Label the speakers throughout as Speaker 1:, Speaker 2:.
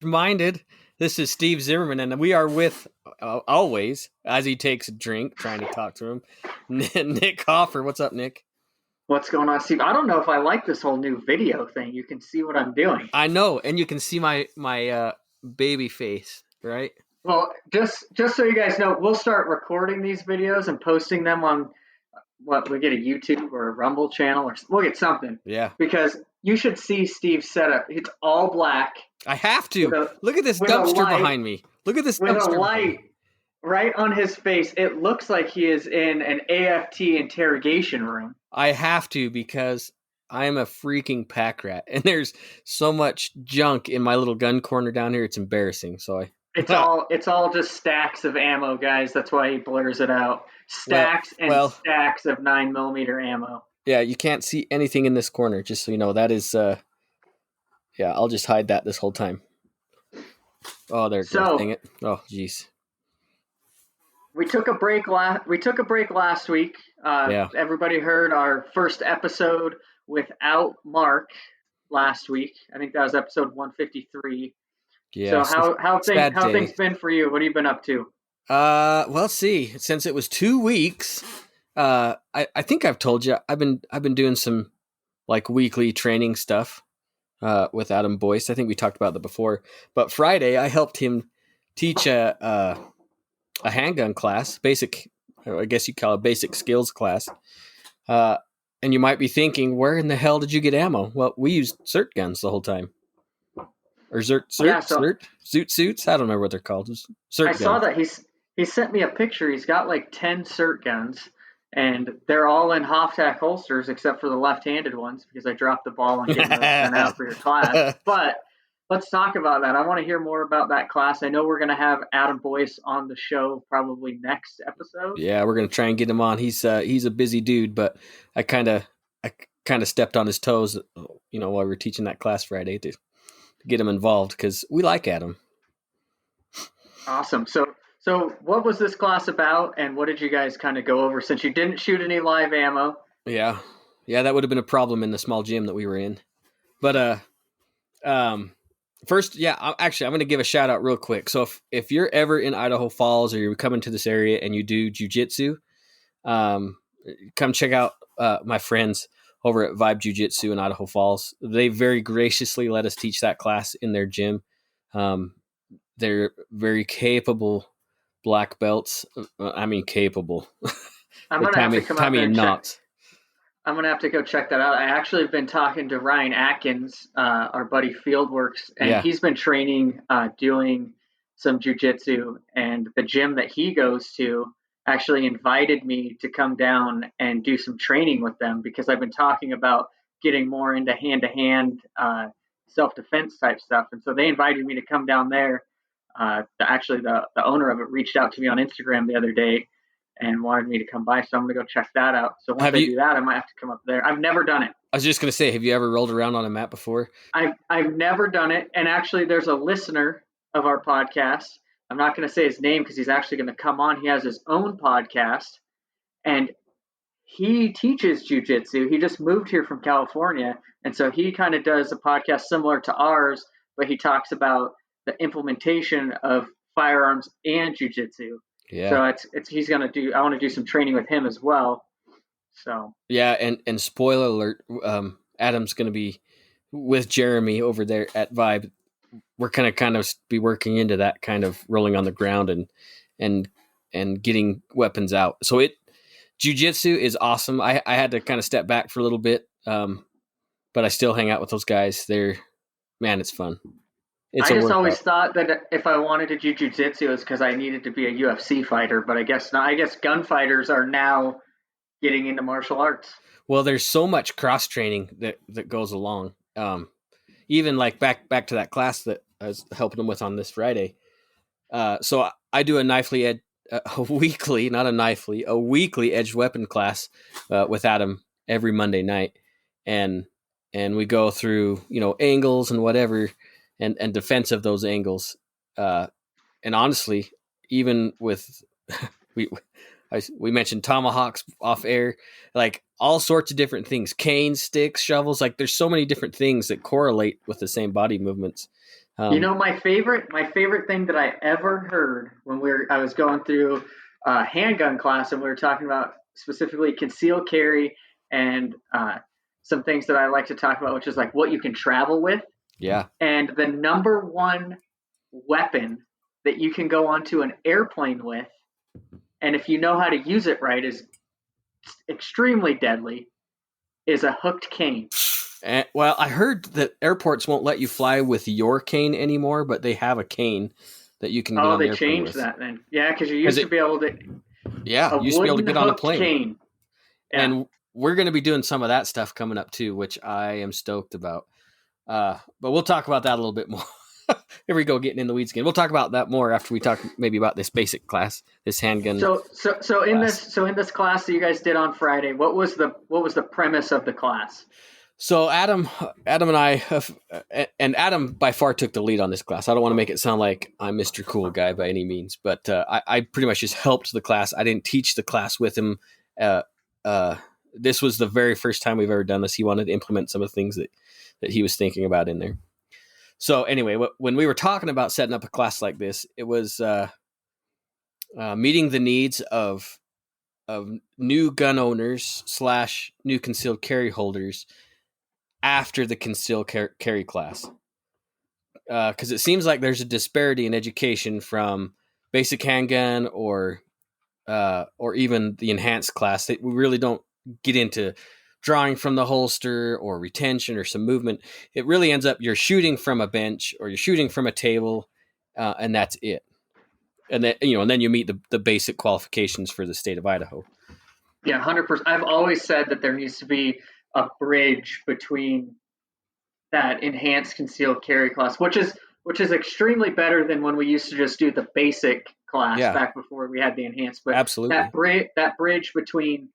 Speaker 1: Minded. This is Steve Zimmerman, and we are with always as he takes a drink, trying to talk to him. Nick Hoffer, what's up, Nick?
Speaker 2: What's going on, Steve? I don't know if I like this whole new video thing. You can see what I'm doing.
Speaker 1: I know, and you can see my baby face, right?
Speaker 2: Well, just so you guys know, we'll start recording these videos and posting them on we get a YouTube or a Rumble channel, or we'll get something.
Speaker 1: Yeah.
Speaker 2: Because you should see Steve's setup. It's all black.
Speaker 1: I have to. Look at this dumpster behind me. Look at this dumpster.
Speaker 2: With a light right on his face. It looks like he is in an AFT interrogation room.
Speaker 1: I have to because I am a freaking pack rat, and there's so much junk in my little gun corner down here. It's embarrassing. So
Speaker 2: it's all just stacks of ammo, guys. That's why he blurs it out. Stacks and stacks of 9mm ammo.
Speaker 1: Yeah, you can't see anything in this corner. Just so you know, that is. Yeah, I'll just hide that this whole time. Oh, there it goes. Dang it! Oh, jeez.
Speaker 2: We took a break last week. Everybody heard our first episode without Mark last week. I think that was episode 153. Yeah. So how things been for you? What have you been up to?
Speaker 1: Well, see, since it was 2 weeks, I think I've told you I've been doing some like weekly training stuff with Adam Boyce. I think we talked about that before. But Friday, I helped him teach a handgun class, basic, I guess you call it basic skills class. And you might be thinking, where in the hell did you get ammo? Well, we used CERT guns the whole time. Or Zoot suits? I don't remember what they're called. CERT guns.
Speaker 2: Saw that he sent me a picture. He's got like 10 CERT guns, and they're all in half-tack holsters except for the left-handed ones because I dropped the ball on getting those sent out for your class. But let's talk about that. I want to hear more about that class. I know we're going to have Adam Boyce on the show probably next episode.
Speaker 1: Yeah, we're going to try and get him on. He's a busy dude, but I kind of stepped on his toes, while we were teaching that class Friday to get him involved because we like Adam.
Speaker 2: Awesome. So what was this class about, and what did you guys kind of go over since you didn't shoot any live ammo?
Speaker 1: Yeah, that would have been a problem in the small gym that we were in. But first, I'm going to give a shout out real quick. So if you're ever in Idaho Falls or you're coming to this area and you do jiu-jitsu, come check out my friends over at Vibe Jiu-Jitsu in Idaho Falls. They very graciously let us teach that class in their gym. They're very capable black belts. I mean, capable.
Speaker 2: I'm going to have to come out there and check. I'm going to have to go check that out. I actually have been talking to Ryan Atkins, our buddy Fieldworks, and he's been training, doing some jiu-jitsu, and the gym that he goes to actually invited me to come down and do some training with them because I've been talking about getting more into hand-to-hand self-defense type stuff. And so they invited me to come down there. The owner of it reached out to me on Instagram the other day and wanted me to come by. So I'm going to go check that out. So once I do that, I might have to come up there. I've never done it.
Speaker 1: I was just going to say, have you ever rolled around on a mat before?
Speaker 2: I've never done it. And actually there's a listener of our podcast. I'm not going to say his name because he's actually going to come on. He has his own podcast and he teaches jiu-jitsu. He just moved here from California. And so he kind of does a podcast similar to ours, but he talks about the implementation of firearms and jiu-jitsu. Yeah. So he's going to do, I want to do some training with him as well. So.
Speaker 1: Yeah. And spoiler alert, Adam's going to be with Jeremy over there at Vibe. We're going to kind of be working into that kind of rolling on the ground and getting weapons out. So jiu-jitsu is awesome. I had to kind of step back for a little bit. But I still hang out with those guys. It's fun.
Speaker 2: I just always thought that if I wanted to do jiu-jitsu, it was because I needed to be a UFC fighter, but I guess not. I guess gunfighters are now getting into martial arts.
Speaker 1: Well, there's so much cross training that goes along. Even like back to that class that I was helping them with on this Friday. So I do a weekly edged weapon class with Adam every Monday night, and we go through angles and whatever. And defense of those angles, and honestly, even with we mentioned tomahawks off air, like all sorts of different things, canes, sticks, shovels. Like there's so many different things that correlate with the same body movements.
Speaker 2: My favorite thing that I ever heard when I was going through handgun class, and we were talking about specifically concealed carry and some things that I like to talk about, which is like what you can travel with.
Speaker 1: Yeah.
Speaker 2: And the number one weapon that you can go onto an airplane with, and if you know how to use it right, is extremely deadly, is a hooked cane.
Speaker 1: Well, I heard that airports won't let you fly with your cane anymore, but they have a cane that you can get on the airplane with.
Speaker 2: Oh, they changed that then. Yeah, because you used to be able to.
Speaker 1: Yeah,
Speaker 2: you
Speaker 1: used to be able to get on a plane.
Speaker 2: Cane.
Speaker 1: Yeah. And we're going to be doing some of that stuff coming up too, which I am stoked about. But we'll talk about that a little bit more. Here we go, getting in the weeds again. We'll talk about that more after we talk maybe about this basic class, this handgun.
Speaker 2: So in this class that you guys did on Friday, what was the premise of the class?
Speaker 1: So Adam and I, and Adam by far took the lead on this class. I don't want to make it sound like I'm Mr. Cool Guy by any means, but I pretty much just helped the class. I didn't teach the class with him. This was the very first time we've ever done this. He wanted to implement some of the things that he was thinking about in there. So anyway, when we were talking about setting up a class like this, it was meeting the needs of new gun owners / new concealed carry holders after the concealed carry class. Because it seems like there's a disparity in education from basic handgun or even the enhanced class. That we really don't get into drawing from the holster or retention or some movement. It really ends up you're shooting from a bench or you're shooting from a table, and that's it. And then and then you meet the basic qualifications for the state of Idaho.
Speaker 2: Yeah, 100%. I've always said that there needs to be a bridge between that enhanced concealed carry class, which is extremely better than when we used to just do the basic class back before we had the enhanced. But
Speaker 1: absolutely,
Speaker 2: that bridge between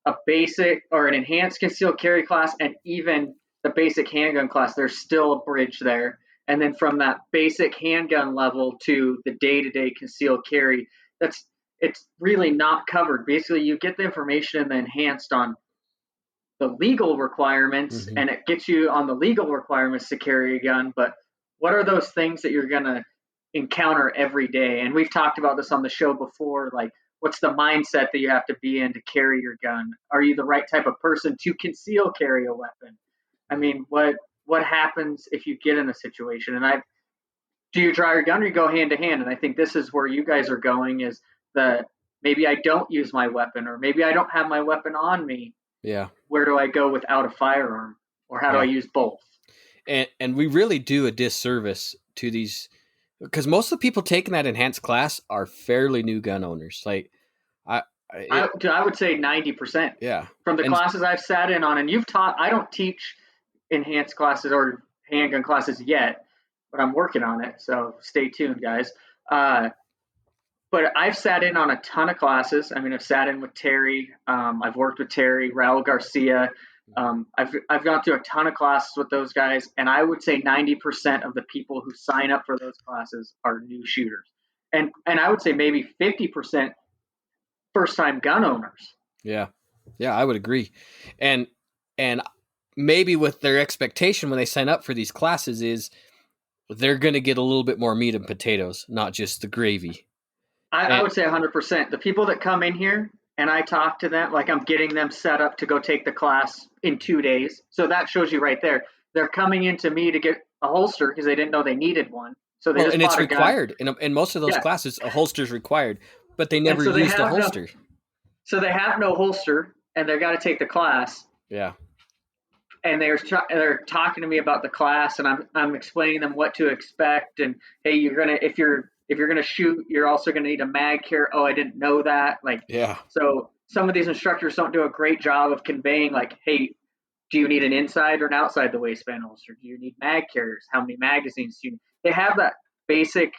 Speaker 2: a basic or an enhanced concealed carry class and even the basic handgun class, there's still a bridge there. And then from that basic handgun level to the day-to-day concealed carry, it's really not covered. Basically, you get the information in the enhanced on the legal requirements, and it gets you on the legal requirements to carry a gun. But what are those things that you're going to encounter every day? And we've talked about this on the show before, like, what's the mindset that you have to be in to carry your gun? Are you the right type of person to conceal carry a weapon? I mean, what happens if you get in a situation? And do you draw your gun or you go hand to hand? And I think this is where you guys are going, is that maybe I don't use my weapon, or maybe I don't have my weapon on me.
Speaker 1: Yeah.
Speaker 2: Where do I go without a firearm, or how do I use both?
Speaker 1: And we really do a disservice to these, because most of the people taking that enhanced class are fairly new gun owners. Like I
Speaker 2: would say 90%.
Speaker 1: Yeah.
Speaker 2: From the classes I've sat in on, and you've taught, I don't teach enhanced classes or handgun classes yet, but I'm working on it. So stay tuned, guys. But I've sat in on a ton of classes. I mean, I've sat in with Terry. I've worked with Terry, Raul Garcia. I've gone through a ton of classes with those guys, and I would say 90% of the people who sign up for those classes are new shooters, and I would say maybe 50% first-time gun owners.
Speaker 1: Yeah, I would agree, and maybe with their expectation when they sign up for these classes is they're going to get a little bit more meat and potatoes, not just the gravy.
Speaker 2: I would say 100%. The people that come in here and I talk to them, like I'm getting them set up to go take the class in 2 days. So that shows you right there. They're coming into me to get a holster because they didn't know they needed one. So they
Speaker 1: and it's required. In most of those classes, a holster is required, but they never use the holster.
Speaker 2: So they have no holster and they've got to take the class.
Speaker 1: Yeah.
Speaker 2: And they're talking to me about the class, and I'm explaining them what to expect. And hey, if you're gonna shoot, you're also gonna need a mag carrier. Oh, I didn't know that. Like, yeah. So some of these instructors don't do a great job of conveying, like, hey, do you need an inside or an outside the waistband holster? Do you need mag carriers? How many magazines do you need? They have that basic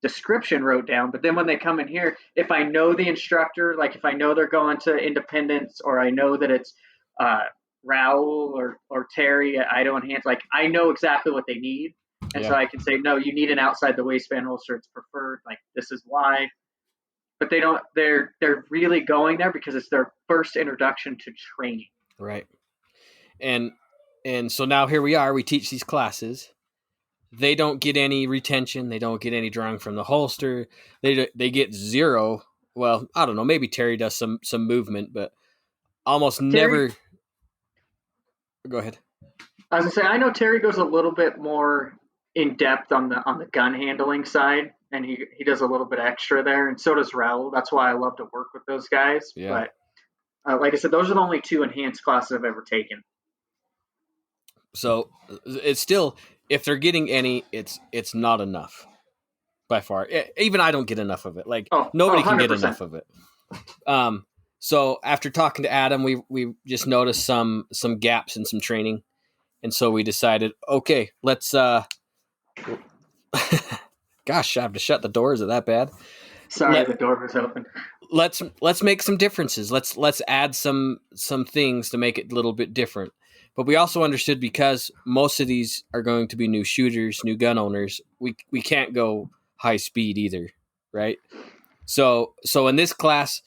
Speaker 2: description wrote down, but then when they come in here, if I know the instructor, like if I know they're going to Independence, or I know that it's Raul or Terry at Idaho Enhanced, like I know exactly what they need. And so I can say, no, you need an outside the waistband holster. It's preferred. Like, this is why. But they're really going there because it's their first introduction to training.
Speaker 1: Right. And so now here we are, we teach these classes. they don't get any retention. They don't get any drawing from the holster. They get zero. Well, I don't know. Maybe Terry does some movement, but almost never. Go ahead.
Speaker 2: I was gonna say, I know Terry goes a little bit more in depth on the gun handling side, and he does a little bit extra there, and so does Raul. That's why I love to work with those guys.
Speaker 1: Yeah.
Speaker 2: But like I said, those are the only 2 enhanced classes I've ever taken.
Speaker 1: So it's still, if they're getting any, it's not enough by far. Even I don't get enough of it. Like nobody can get enough of it. So after talking to Adam, we just noticed some gaps in some training, and so we decided, okay, let's. Gosh, I have to shut the door. Is it that bad?
Speaker 2: Sorry, the door was open.
Speaker 1: Let's make some differences. Let's add some things to make it a little bit different. But we also understood, because most of these are going to be new shooters, new gun owners, we can't go high speed either, right? So in this class,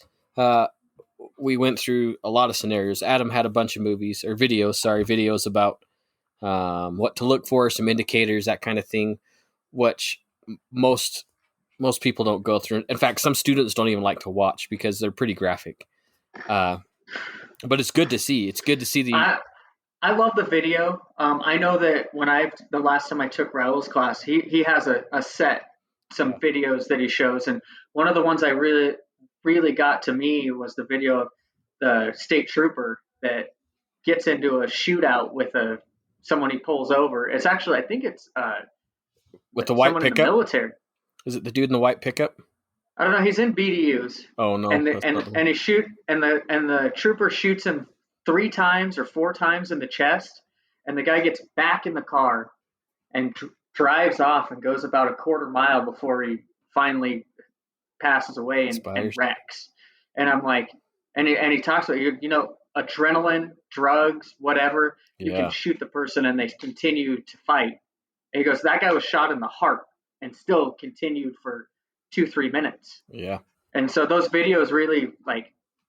Speaker 1: we went through a lot of scenarios. Adam had a bunch of videos about what to look for, some indicators, that kind of thing, which most people don't go through. In fact, some students don't even like to watch because they're pretty graphic. But it's good to see. It's good to see
Speaker 2: I love the video. I know that the last time I took Raul's class, he has a set, some videos that he shows. And one of the ones I really got to me was the video of the state trooper that gets into a shootout with someone he pulls over. It's actually, I think it's
Speaker 1: with the white pickup.
Speaker 2: In the military.
Speaker 1: Is it the dude in the white pickup?
Speaker 2: I don't know. He's in BDUs.
Speaker 1: Oh no!
Speaker 2: And the trooper shoots him 3 times or 4 times in the chest, and the guy gets back in the car and drives off and goes about a quarter mile before he finally passes away and wrecks. And I'm like, and he talks about, adrenaline, drugs, whatever, you can shoot the person and they continue to fight. And he goes, that guy was shot in the heart and still continued for 2-3 minutes.
Speaker 1: Yeah.
Speaker 2: And so those videos really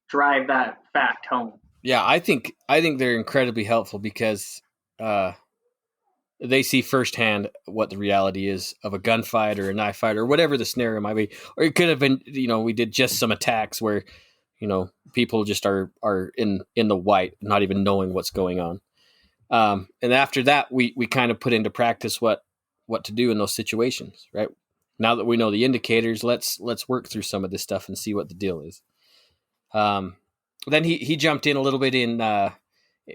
Speaker 2: drive that fact home.
Speaker 1: Yeah, I think they're incredibly helpful because they see firsthand what the reality is of a gunfight or a knife fight or whatever the scenario might be. Or it could have been, we did just some attacks where, people just are in the white, not even knowing what's going on. And after that, we kind of put into practice what to do in those situations, right? Now that we know the indicators, let's work through some of this stuff and see what the deal is. Then he jumped in a little bit in,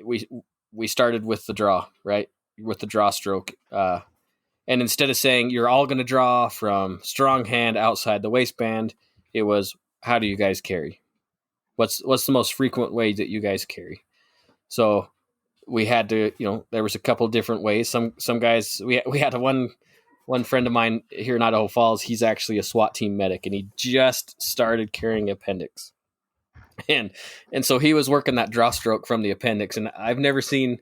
Speaker 1: we started with the draw, right? With the draw stroke. And instead of saying you're all going to draw from strong hand outside the waistband, it was, how do you guys carry? What's the most frequent way that you guys carry? So we had to, there was a couple different ways. Some guys, we had one friend of mine here in Idaho Falls. He's actually a SWAT team medic, and he just started carrying appendix. And so he was working that draw stroke from the appendix, and I've never seen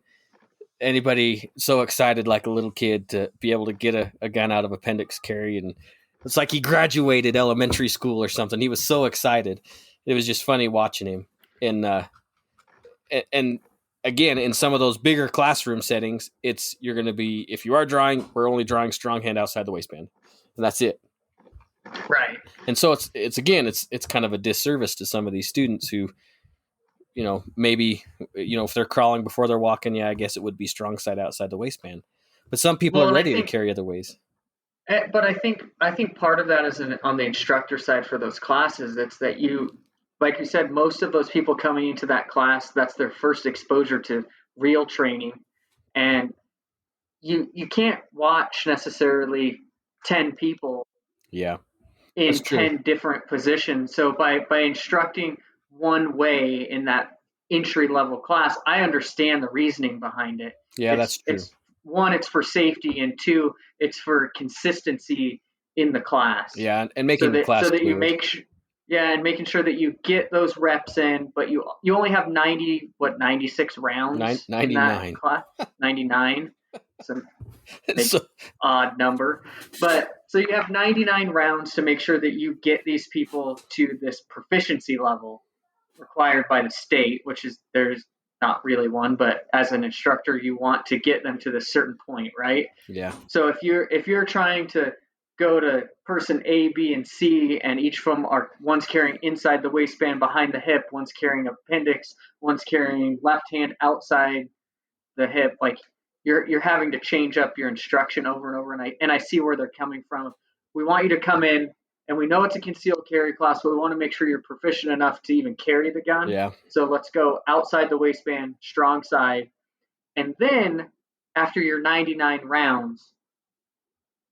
Speaker 1: anybody so excited like a little kid to be able to get a gun out of appendix carry. And it's like he graduated elementary school or something. He was so excited. It was just funny watching him. And again, in some of those bigger classroom settings, you're going to be, if you are drawing, we're only drawing strong hand outside the waistband, and that's it.
Speaker 2: Right.
Speaker 1: And so it's kind of a disservice to some of these students who, maybe, if they're crawling before they're walking, I guess it would be strong side outside the waistband. But some people are ready to carry other ways.
Speaker 2: But I think part of that is on the instructor side for those classes. It's that like you said, most of those people coming into that class, that's their first exposure to real training. And you can't watch necessarily 10 people in 10 different positions. So by instructing one way in that entry level class, I understand the reasoning behind it.
Speaker 1: Yeah, that's true.
Speaker 2: One, it's for safety, and 2, it's for consistency in the class.
Speaker 1: Yeah, and making the class
Speaker 2: so that
Speaker 1: fluid.
Speaker 2: you and making sure that you get those reps in, but you only have 96 rounds
Speaker 1: 99
Speaker 2: in that class. 99. So odd number. But so you have 99 rounds to make sure that you get these people to this proficiency level required by the state, which is there's not really one, but as an instructor, you want to get them to this certain point, right?
Speaker 1: Yeah.
Speaker 2: So if you're trying to go to person A, B, and C, and each of them one's carrying inside the waistband behind the hip, one's carrying appendix, one's carrying left hand outside the hip, like you're having to change up your instruction over and over. And I see where they're coming from. We want you to come in, and we know it's a concealed carry class, but we want to make sure you're proficient enough to even carry the gun.
Speaker 1: Yeah.
Speaker 2: So let's go outside the waistband, strong side. And then after your 99 rounds,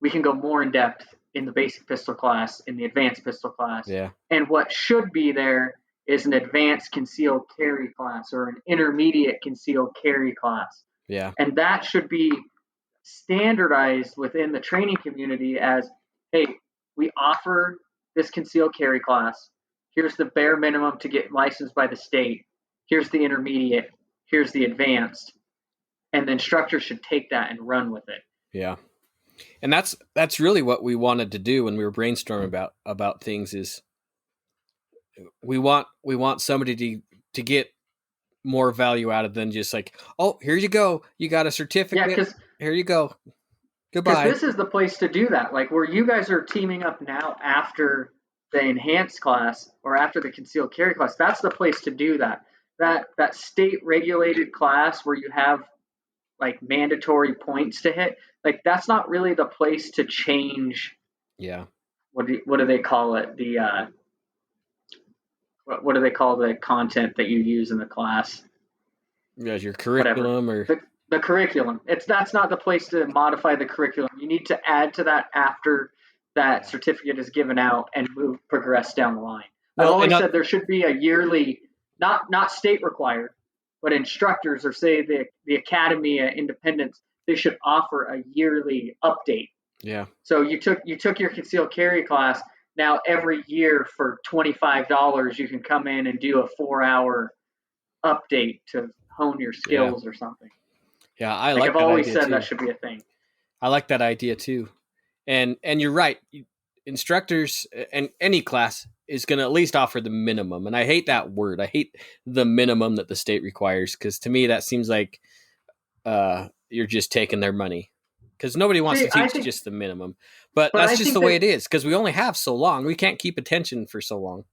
Speaker 2: we can go more in depth in the basic pistol class, in the advanced pistol class.
Speaker 1: Yeah.
Speaker 2: And what should be there is an advanced concealed carry class or an intermediate concealed carry class.
Speaker 1: Yeah.
Speaker 2: And that should be standardized within the training community as, hey, we offer this concealed carry class. Here's the bare minimum to get licensed by the state. Here's the intermediate. Here's the advanced. And the instructor should take that and run with it.
Speaker 1: Yeah. And that's really what we wanted to do when we were brainstorming about things is we want somebody to get more value out of than just like, oh, here you go. You got a certificate. Yeah, here you go. Goodbye.
Speaker 2: Because this is the place to do that. Like where you guys are teaming up now after the enhanced class or after the concealed carry class, that's the place to do that. That state regulated class where you have like mandatory points to hit, like that's not really the place to change.
Speaker 1: Yeah.
Speaker 2: What do they call it? The what do they call the content that you use in the class?
Speaker 1: Yeah, your curriculum.
Speaker 2: Whatever. Or the curriculum. That's not the place to modify the curriculum. You need to add to that after that certificate is given out and progress down the line. Well, I've always said there should be a yearly, not state required, but instructors or say the academy independents, they should offer a yearly update.
Speaker 1: Yeah.
Speaker 2: So you took your concealed carry class. Now every year for $25, you can come in and do a 4-hour update to hone your skills or something.
Speaker 1: Yeah, I like that idea too.
Speaker 2: I've always said that should be a thing.
Speaker 1: I like that idea too. And you're right. Instructors and any class is going to at least offer the minimum. And I hate that word. I hate the minimum that the state requires because to me that seems like you're just taking their money because nobody wants to teach just the minimum. But that's just the way it is because we only have so long. We can't keep attention for so long.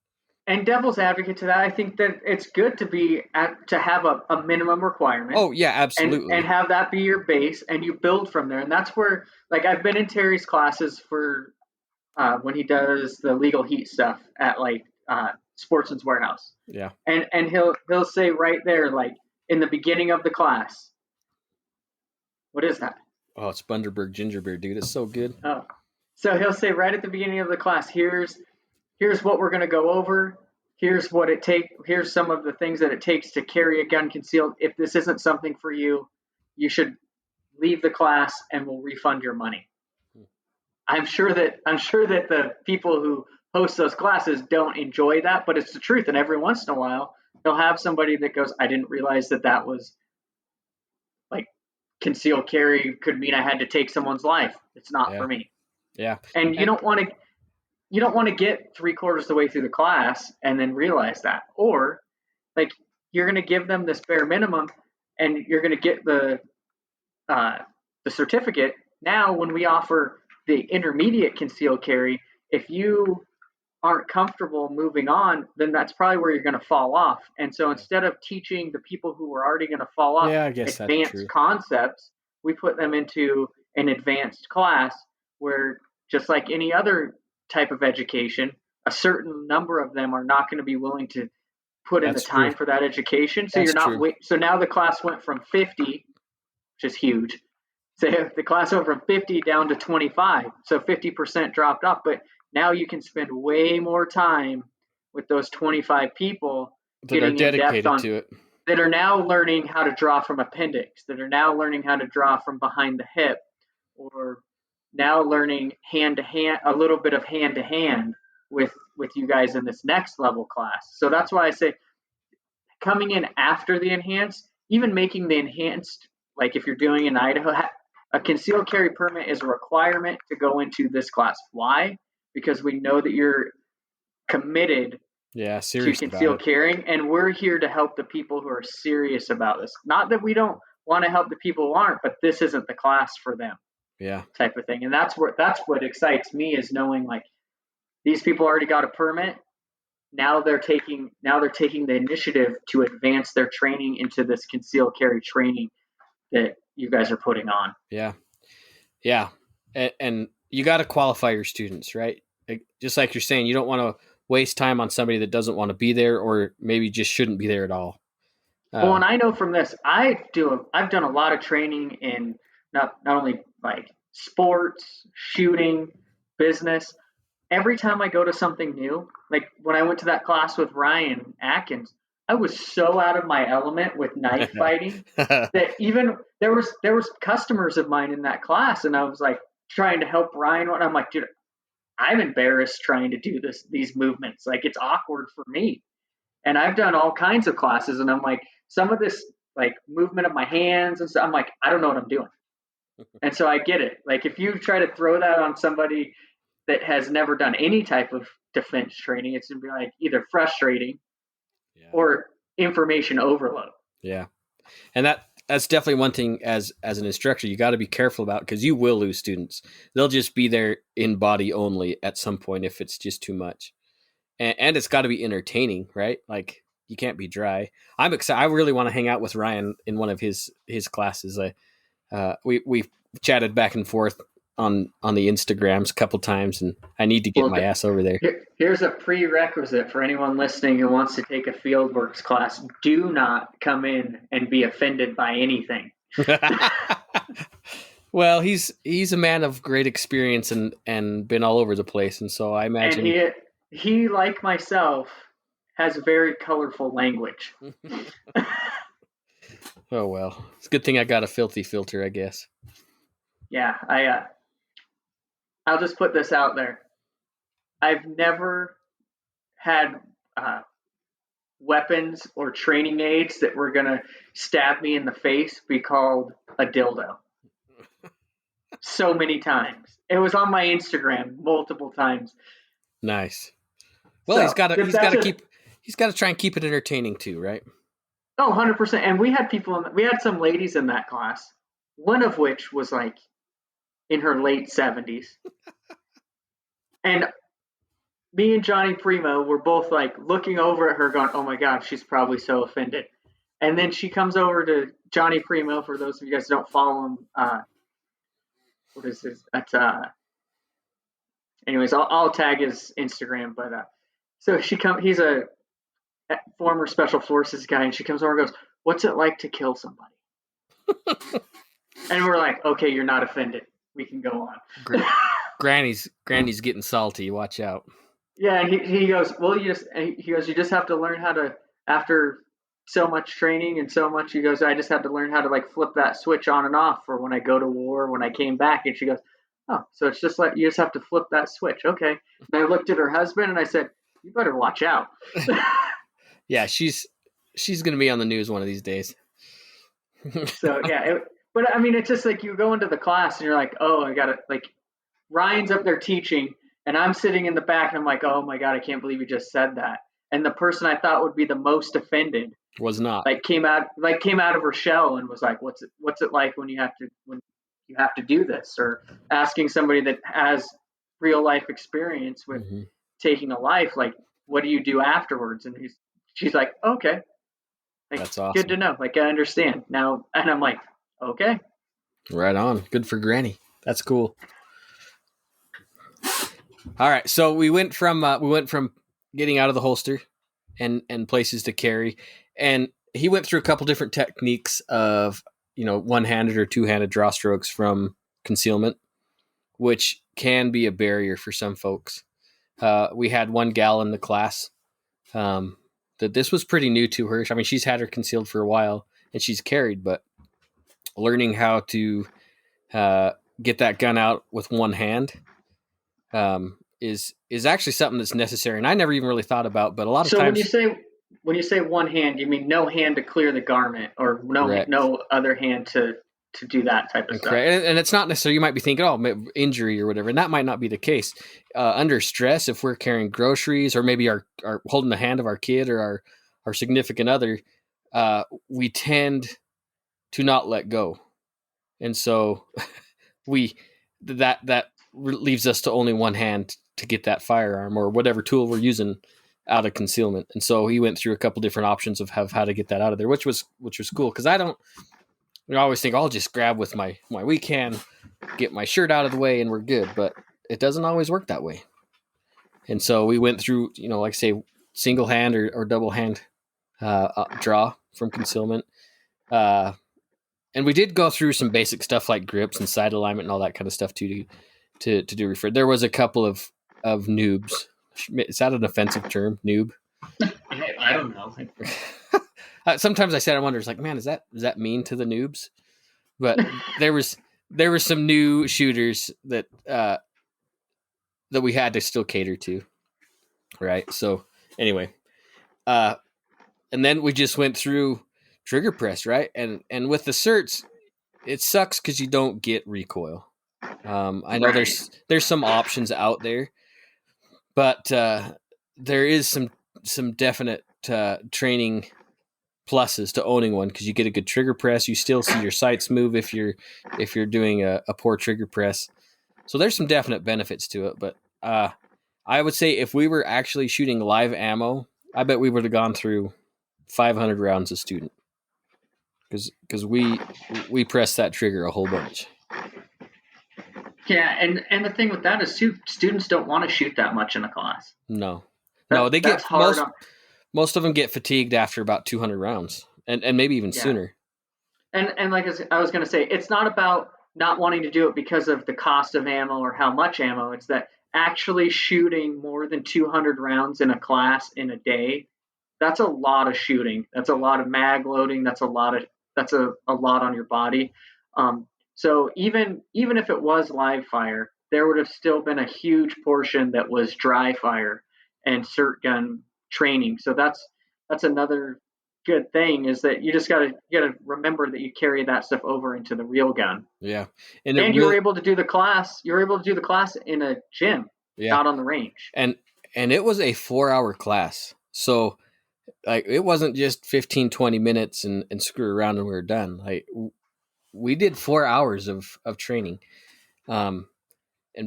Speaker 2: And devil's advocate to that, I think that it's good to have a minimum requirement.
Speaker 1: Oh, yeah, absolutely.
Speaker 2: And have that be your base and you build from there. And that's where, like, I've been in Terry's classes for when he does the legal heat stuff at, like, Sportsman's Warehouse.
Speaker 1: Yeah.
Speaker 2: And he'll say right there, like, in the beginning of the class, what is that?
Speaker 1: Oh, it's Bundaberg ginger beer, dude. It's so good.
Speaker 2: Oh. So he'll say right at the beginning of the class, here's what we're going to go over. Here's what it takes. Here's some of the things that it takes to carry a gun concealed. If this isn't something for you, you should leave the class and we'll refund your money. I'm sure that the people who host those classes don't enjoy that, but it's the truth. And every once in a while, they'll have somebody that goes, I didn't realize that was like concealed carry could mean I had to take someone's life. It's not for me.
Speaker 1: Yeah.
Speaker 2: And you don't want to get 3/4 of the way through the class and then realize that. Or like you're going to give them this bare minimum and you're going to get the certificate. Now, when we offer the intermediate concealed carry, if you aren't comfortable moving on, then that's probably where you're going to fall off. And so instead of teaching the people who are already going to fall off advanced concepts, we put them into an advanced class where just like any other type of education, a certain number of them are not going to be willing to put in the time for that education. So so now the class went from 50, which is huge. So the class went from 50 down to 25. So 50% dropped off, but now you can spend way more time with those 25 people
Speaker 1: that are dedicated to it,
Speaker 2: that are now learning how to draw from appendix, that are now learning how to draw from behind the hip, or now learning hand-to-hand, a little bit of hand-to-hand with you guys in this next level class. So that's why I say coming in after the enhanced, even making the enhanced, like if you're doing in Idaho, a concealed carry permit is a requirement to go into this class. Why? Because we know that you're committed
Speaker 1: Yeah,
Speaker 2: to
Speaker 1: serious about
Speaker 2: conceal
Speaker 1: it.
Speaker 2: carrying, and we're here to help the people who are serious about this. Not that we don't want to help the people who aren't, but this isn't the class for them.
Speaker 1: Yeah.
Speaker 2: Type of thing. And that's what excites me, is knowing like these people already got a permit. Now they're taking the initiative to advance their training into this concealed carry training that you guys are putting on.
Speaker 1: Yeah. Yeah. And you got to qualify your students, right? Just like you're saying, you don't want to waste time on somebody that doesn't want to be there, or maybe just shouldn't be there at all.
Speaker 2: Well, and I know from this, I've done a lot of training in not only like sports, shooting, business. Every time I go to something new, like when I went to that class with Ryan Atkins, I was so out of my element with knife fighting that even there was customers of mine in that class, and I was like trying to help Ryan. And I'm like, dude, I'm embarrassed trying to do these movements. Like it's awkward for me. And I've done all kinds of classes, and I'm like, some of this like movement of my hands and stuff, I'm like, I don't know what I'm doing. And so I get it. Like if you try to throw that on somebody that has never done any type of defense training, it's gonna be like either frustrating or information overload.
Speaker 1: Yeah. And that's definitely one thing as an instructor you got to be careful about, because you will lose students. They'll just be there in body only at some point if it's just too much. And it's got to be entertaining, right? Like you can't be dry. I'm excited. I really want to hang out with Ryan in one of his classes. We chatted back and forth on the Instagrams a couple times, and I need to get my ass over there.
Speaker 2: Here's a prerequisite for anyone listening who wants to take a Fieldworks class. Do not come in and be offended by anything.
Speaker 1: Well, he's a man of great experience and been all over the place, and so I imagine.
Speaker 2: And he like myself has very colorful language.
Speaker 1: Oh well, it's a good thing I got a filthy filter, I guess.
Speaker 2: Yeah, I'll just put this out there. I've never had weapons or training aids that were gonna stab me in the face be called a dildo. So many times. It was on my Instagram multiple times.
Speaker 1: Nice. Well, so, he's got to try and keep it entertaining too, right?
Speaker 2: Oh, 100%. And we had some ladies in that class, one of which was like in her late 70s. And me and Johnny Primo were both like looking over at her going, oh my God, she's probably so offended. And then she comes over to Johnny Primo, for those of you guys who don't follow him. What is this? That's anyways, I'll tag his Instagram, but so he's a former special forces guy, and she comes over and goes, what's it like to kill somebody? And we're like, okay, you're not offended, we can go on.
Speaker 1: Granny's getting salty, watch out.
Speaker 2: Yeah, and he goes, well, you just have to learn how to, after so much training and so much, he goes, I just had to learn how to like flip that switch on and off for when I go to war, when I came back. And she goes, oh, so it's just like, you just have to flip that switch. Okay. And I looked at her husband and I said, you better watch out.
Speaker 1: Yeah, she's going to be on the news one of these days.
Speaker 2: So yeah, but I mean, it's just like you go into the class and you're like, oh, I got it. Like Ryan's up there teaching and I'm sitting in the back and I'm like, oh my God, I can't believe you just said that. And the person I thought would be the most offended
Speaker 1: was not.
Speaker 2: Like came out of her shell and was like, what's it like when you have to do this? Or asking somebody that has real life experience with taking a life, like, what do you do afterwards? And she's like, okay, like,
Speaker 1: that's awesome.
Speaker 2: Good to know. Like, I understand now. And I'm like, okay,
Speaker 1: right on. Good for Granny. That's cool. All right, so we went from getting out of the holster and places to carry, and he went through a couple different techniques of one-handed or two-handed draw strokes from concealment, which can be a barrier for some folks. We had one gal in the class that this was pretty new to her. I mean, she's had her concealed for a while and she's carried, but learning how to get that gun out with one hand is actually something that's necessary, and I never even really thought about. But a lot of times,
Speaker 2: when you say one hand, you mean no hand to clear the garment, or no other hand to to do that type of stuff.
Speaker 1: And it's not necessarily, you might be thinking, oh, injury or whatever, and that might not be the case. Under stress, if we're carrying groceries or maybe our holding the hand of our kid or our significant other, we tend to not let go. And so that leaves us to only one hand to get that firearm or whatever tool we're using out of concealment. And so he went through a couple different options of how to get that out of there, which was cool. Cause I always think I'll just grab with my weak hand, get my shirt out of the way and we're good, but it doesn't always work that way. And so we went through, like I say, single hand or double hand draw from concealment. And we did go through some basic stuff like grips and sight alignment and all that kind of stuff too, to do refer. There was a couple of noobs. Is that an offensive term, noob?
Speaker 2: I don't know.
Speaker 1: Sometimes I wonder, it's like, man, does that mean to the noobs? But there were some new shooters that we had to still cater to, right? So anyway, and then we just went through trigger press, right? And with the certs, it sucks because you don't get recoil. I know there's some options out there, but there is some definite training pluses to owning one because you get a good trigger press. You still see your sights move if you're doing a poor trigger press. So there's some definite benefits to it. But I would say if we were actually shooting live ammo, I bet we would have gone through 500 rounds a student because we press that trigger a whole bunch.
Speaker 2: Yeah, and the thing with that is students don't want to shoot that much in a class.
Speaker 1: No, they get hard. Most of them get fatigued after about 200 rounds, and maybe even sooner.
Speaker 2: And like I was going to say, it's not about not wanting to do it because of the cost of ammo or how much ammo. It's that actually shooting more than 200 rounds in a class in a day, that's a lot of shooting. That's a lot of mag loading. That's a lot on your body. So even if it was live fire, there would have still been a huge portion that was dry fire and cert gun training. So that's another good thing is that you just gotta remember that you carry that stuff over into the real gun.
Speaker 1: Yeah,
Speaker 2: and you were able to do the class. You were able to do the class in a gym, out on the range.
Speaker 1: And it was a 4-hour class, so like it wasn't just 15-20 minutes and screw around and we were done. Like we did 4 hours of training, and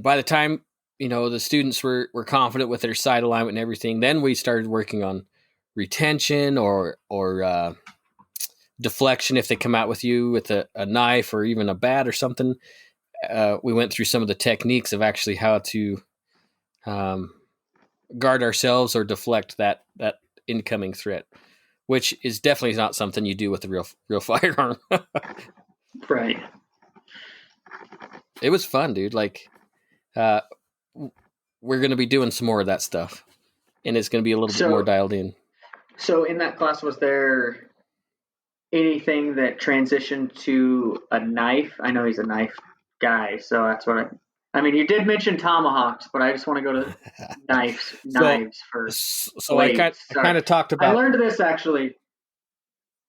Speaker 1: by the time the students were confident with their sight alignment and everything, then we started working on retention or deflection if they come out with you with a knife or even a bat or something. We went through some of the techniques of actually how to guard ourselves or deflect that incoming threat, which is definitely not something you do with a real firearm.
Speaker 2: Right.
Speaker 1: It was fun, dude. Like, we're going to be doing some more of that stuff, and it's going to be a little bit more dialed in.
Speaker 2: So in that class, was there anything that transitioned to a knife? I know he's a knife guy, so that's what I mean, you did mention tomahawks, but I just want to go to knives first.
Speaker 1: So I kind of talked about...
Speaker 2: I learned this, actually.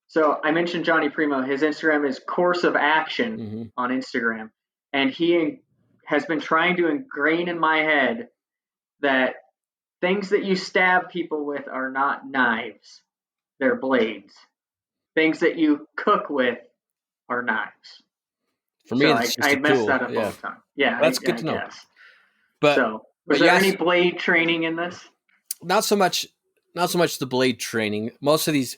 Speaker 2: So I mentioned Johnny Primo. His Instagram is Course of Action on Instagram. And he has been trying to ingrain in my head that things that you stab people with are not knives. They're blades. Things that you cook with are knives.
Speaker 1: For me, it's just
Speaker 2: I mess
Speaker 1: tool.
Speaker 2: that up all the time. Yeah,
Speaker 1: that's good to know.
Speaker 2: Guess. But was there any blade training in this?
Speaker 1: Not so much the blade training. Most of these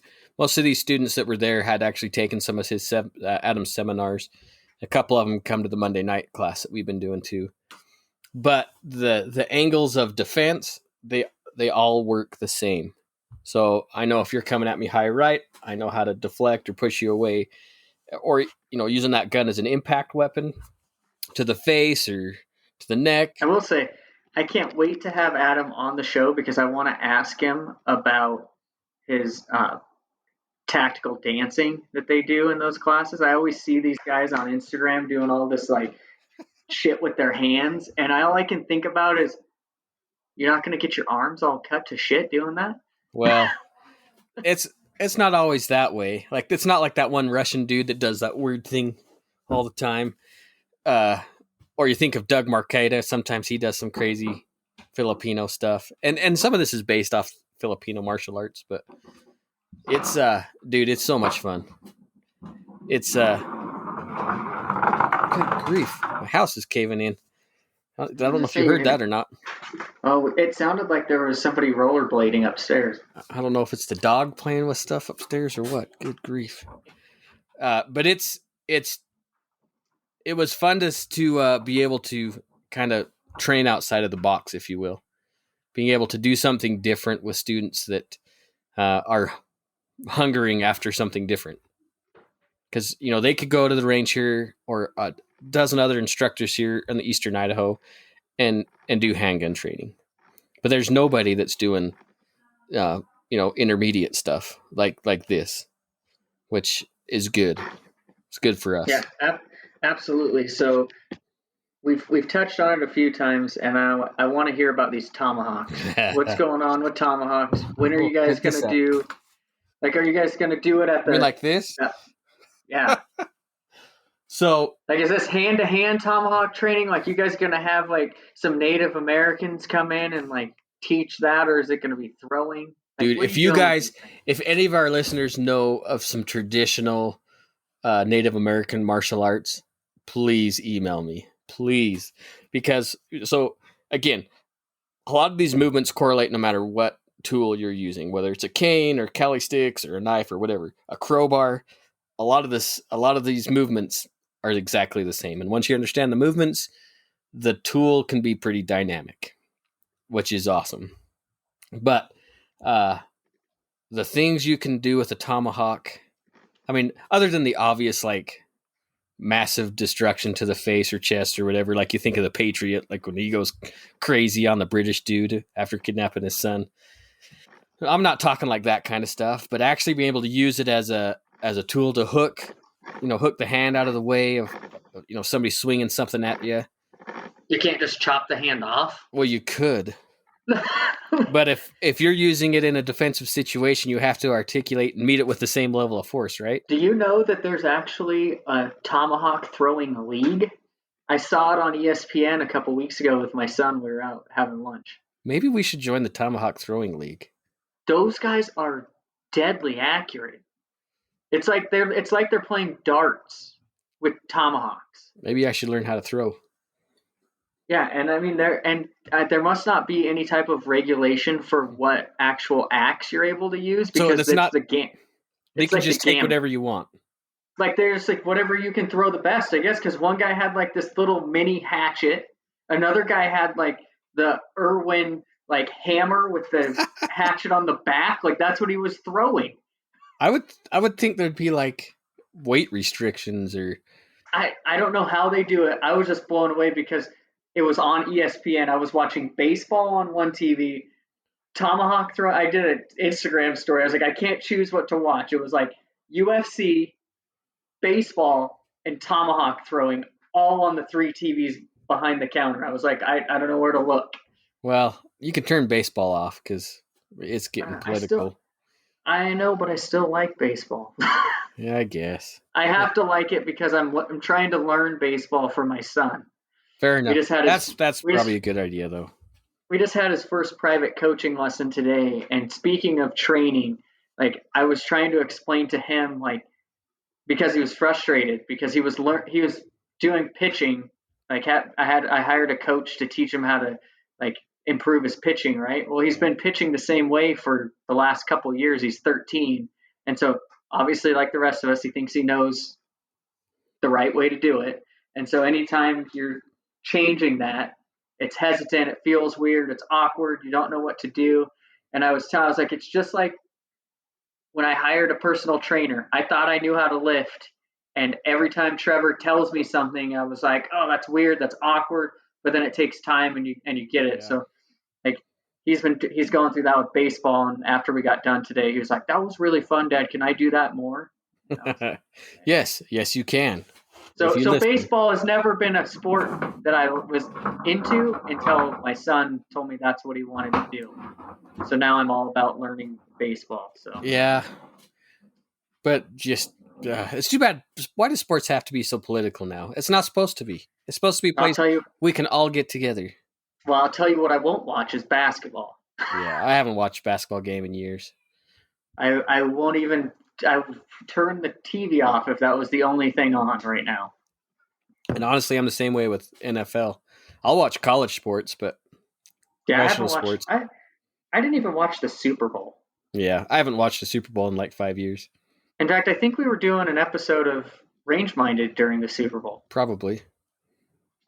Speaker 1: students that were there had actually taken some of his Adam's seminars. A couple of them come to the Monday night class that we've been doing too. But the angles of defense, they all work the same. So I know if you're coming at me high right, I know how to deflect or push you away, or using that gun as an impact weapon to the face or to the neck.
Speaker 2: I will say, I can't wait to have Adam on the show because I want to ask him about his tactical dancing that they do in those classes. I always see these guys on Instagram doing all this like shit with their hands, and all I can think about is, you're not going to get your arms all cut to shit doing that?
Speaker 1: Well, it's not always that way. Like, it's not like that one Russian dude that does that weird thing all the time. Or you think of Doug Marqueta. Sometimes he does some crazy Filipino stuff, and some of this is based off Filipino martial arts. But it's dude, it's so much fun. It's good grief, my house is caving in. I don't know if you heard that or not.
Speaker 2: Oh, it sounded like there was somebody rollerblading upstairs.
Speaker 1: I don't know if it's the dog playing with stuff upstairs or what. Good grief. But it was fun to be able to kind of train outside of the box, if you will. Being able to do something different with students that are hungering after something different. Because, they could go to the range here or a dozen other instructors here in the Eastern Idaho and do handgun training. But there's nobody that's doing, intermediate stuff like this, which is good. It's good for us.
Speaker 2: Yeah, absolutely. So we've touched on it a few times, and I want to hear about these tomahawks. What's going on with tomahawks? When are you guys going to do? Like, are you guys going to do it at the?
Speaker 1: You mean like this?
Speaker 2: Yeah.
Speaker 1: So,
Speaker 2: like, is this hand-to-hand tomahawk training? Like, you guys going to have like some Native Americans come in and like teach that, or is it going to be throwing? Like,
Speaker 1: dude, if any of our listeners know of some traditional Native American martial arts, please email me, please, because again, a lot of these movements correlate no matter what tool you're using, whether it's a cane or Cali sticks or a knife or whatever, a crowbar. A lot of these movements are exactly the same. And once you understand the movements, the tool can be pretty dynamic, which is awesome. But the things you can do with a tomahawk, I mean, other than the obvious, like massive destruction to the face or chest or whatever, like you think of the Patriot, like when he goes crazy on the British dude after kidnapping his son. I'm not talking like that kind of stuff, but actually being able to use it as a tool to hook the hand out of the way of, somebody swinging something at you.
Speaker 2: You can't just chop the hand off?
Speaker 1: Well, you could. But if you're using it in a defensive situation, you have to articulate and meet it with the same level of force, right?
Speaker 2: Do you know that there's actually a tomahawk throwing league? I saw it on ESPN a couple weeks ago with my son. We were out having lunch.
Speaker 1: Maybe we should join the tomahawk throwing league.
Speaker 2: Those guys are deadly accurate. It's like they're playing darts with tomahawks.
Speaker 1: Maybe I should learn how to throw.
Speaker 2: Yeah, and I mean there must not be any type of regulation for what actual axe you're able to use because it's not the game.
Speaker 1: They can just take whatever you want.
Speaker 2: Like there's like whatever you can throw the best, I guess. Because one guy had like this little mini hatchet, another guy had like the Irwin like hammer with the hatchet on the back. Like that's what he was throwing.
Speaker 1: I would think there'd be like weight restrictions or.
Speaker 2: I don't know how they do it. I was just blown away because it was on ESPN. I was watching baseball on one TV, tomahawk throw. I did an Instagram story. I was like, I can't choose what to watch. It was like UFC, baseball, and tomahawk throwing all on the 3 TVs behind the counter. I was like, I don't know where to look.
Speaker 1: Well, you can turn baseball off because it's getting political.
Speaker 2: I know, but I still like baseball.
Speaker 1: Yeah, I guess.
Speaker 2: I have to like it because I'm trying to learn baseball for my son.
Speaker 1: Fair enough. That's probably a good idea, though.
Speaker 2: We just had his first private coaching lesson today, and speaking of training, like I was trying to explain to him, like because he was frustrated because he was doing pitching. Like I hired a coach to teach him how to like improve his pitching, right? Well, he's been pitching the same way for the last couple of years. He's 13, and so obviously, like the rest of us, he thinks he knows the right way to do it. And so anytime you're changing that, it's hesitant, it feels weird, it's awkward, you don't know what to do. And I was like, it's just like when I hired a personal trainer. I thought I knew how to lift, and every time Trevor tells me something, I was like, oh, that's weird, that's awkward. But then it takes time, and you get it. Yeah. So like he's going through that with baseball, and after we got done today, he was like, that was really fun, Dad. Can I do that more?
Speaker 1: Yes, you can.
Speaker 2: So baseball has never been a sport that I was into until my son told me that's what he wanted to do. So now I'm all about learning baseball. So
Speaker 1: yeah, but just It's too bad. Why do sports have to be so political now? It's not supposed to be. It's supposed to be a place we can all get together.
Speaker 2: Well, I'll tell you what I won't watch is basketball.
Speaker 1: Yeah, I haven't watched a basketball game in years.
Speaker 2: I won't even. I would turn the TV off if that was the only thing on right now.
Speaker 1: And honestly, I'm the same way with NFL. I'll watch college sports, but
Speaker 2: professional sports. I didn't even watch the Super Bowl.
Speaker 1: Yeah, I haven't watched the Super Bowl in like 5 years.
Speaker 2: In fact, I think we were doing an episode of Range Minded during the Super Bowl.
Speaker 1: Probably.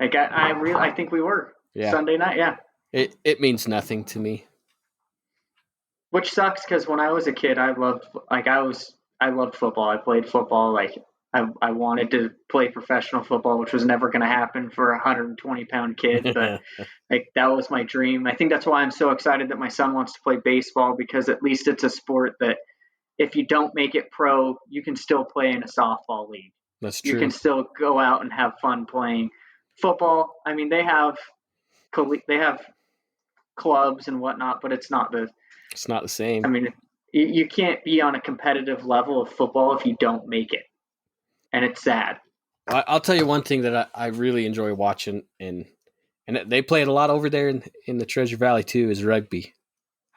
Speaker 2: I think we were. Yeah. Sunday night, yeah.
Speaker 1: It means nothing to me.
Speaker 2: Which sucks because when I was a kid, I loved football. I played football. Like I wanted to play professional football, which was never going to happen for a 120-pound kid. But like that was my dream. I think that's why I'm so excited that my son wants to play baseball, because at least it's a sport that if you don't make it pro, you can still play in a softball league.
Speaker 1: That's true.
Speaker 2: You can still go out and have fun playing football. I mean, they have clubs and whatnot, but it's not the
Speaker 1: same.
Speaker 2: I mean, you can't be on a competitive level of football if you don't make it, and it's sad.
Speaker 1: I'll tell you one thing that I really enjoy watching, and they play it a lot over there in the Treasure Valley too, is rugby.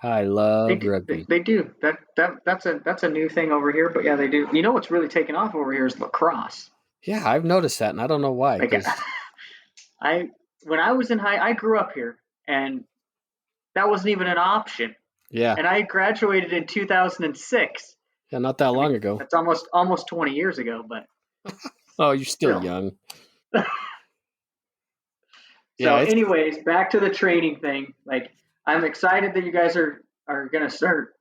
Speaker 1: I love rugby.
Speaker 2: They do. That's a new thing over here, but yeah, they do. You know what's really taken off over here is lacrosse.
Speaker 1: Yeah, I've noticed that, and I don't know why.
Speaker 2: When I was in I grew up here, and that wasn't even an option.
Speaker 1: Yeah.
Speaker 2: And I graduated in 2006.
Speaker 1: Yeah, not that long ago.
Speaker 2: That's almost 20 years ago, but.
Speaker 1: Oh, you're still young.
Speaker 2: So, anyways, back to the training thing. Like, I'm excited that you guys are going to start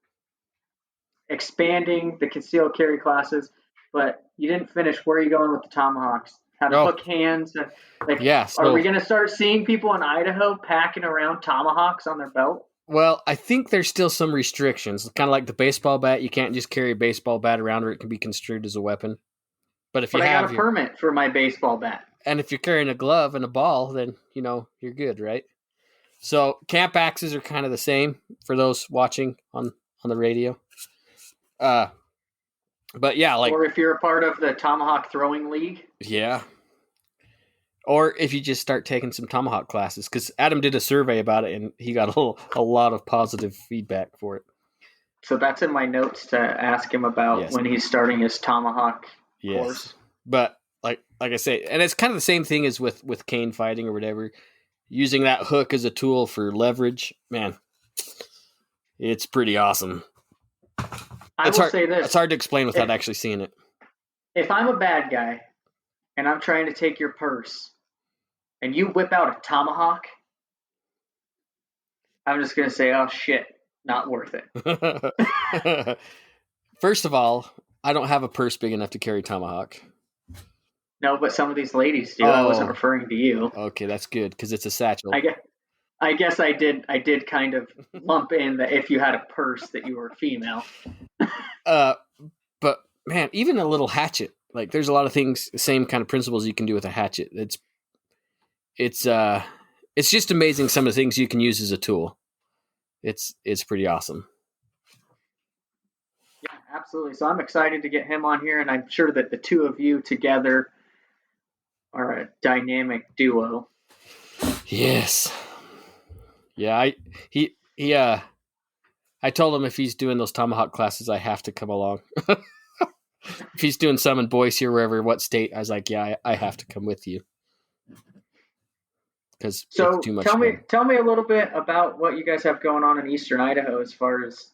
Speaker 2: expanding the concealed carry classes, but you didn't finish. Where are you going with the tomahawks? How to hook hands? Are we going to start seeing people in Idaho packing around tomahawks on their belt?
Speaker 1: Well, I think there's still some restrictions, kind of like the baseball bat. You can't just carry a baseball bat around, or it can be construed as a weapon. But I got a permit for my baseball bat. And if you're carrying a glove and a ball, then you're good, right? So camp axes are kind of the same for those watching on the radio. But yeah,
Speaker 2: or if you're a part of the Tomahawk Throwing League.
Speaker 1: Yeah. Or if you just start taking some tomahawk classes, because Adam did a survey about it and he got a lot of positive feedback for it.
Speaker 2: So that's in my notes to ask him about when he's starting his tomahawk course.
Speaker 1: But like I say, and it's kind of the same thing as with cane fighting or whatever. Using that hook as a tool for leverage, man, it's pretty awesome.
Speaker 2: I will say this.
Speaker 1: It's hard to explain without actually seeing it.
Speaker 2: If I'm a bad guy and I'm trying to take your purse and you whip out a tomahawk, I'm just going to say, oh, shit, not worth
Speaker 1: it. First of all, I don't have a purse big enough to carry tomahawk.
Speaker 2: No, but some of these ladies do. I wasn't referring to you.
Speaker 1: Okay, that's good, because it's a satchel.
Speaker 2: I guess I did kind of lump in that if you had a purse that you were a female.
Speaker 1: But man, even a little hatchet. Like, there's a lot of things, same kind of principles you can do with a hatchet. It's just amazing some of the things you can use as a tool. It's pretty awesome.
Speaker 2: Yeah, absolutely. So I'm excited to get him on here, and I'm sure that the two of you together are a dynamic duo.
Speaker 1: Yes. Yeah, I told him if he's doing those tomahawk classes, I have to come along. If he's doing some in Boise or wherever, what state, I was like, yeah, I have to come with you. Because it's too much fun.
Speaker 2: Tell me a little bit about what you guys have going on in Eastern Idaho as far as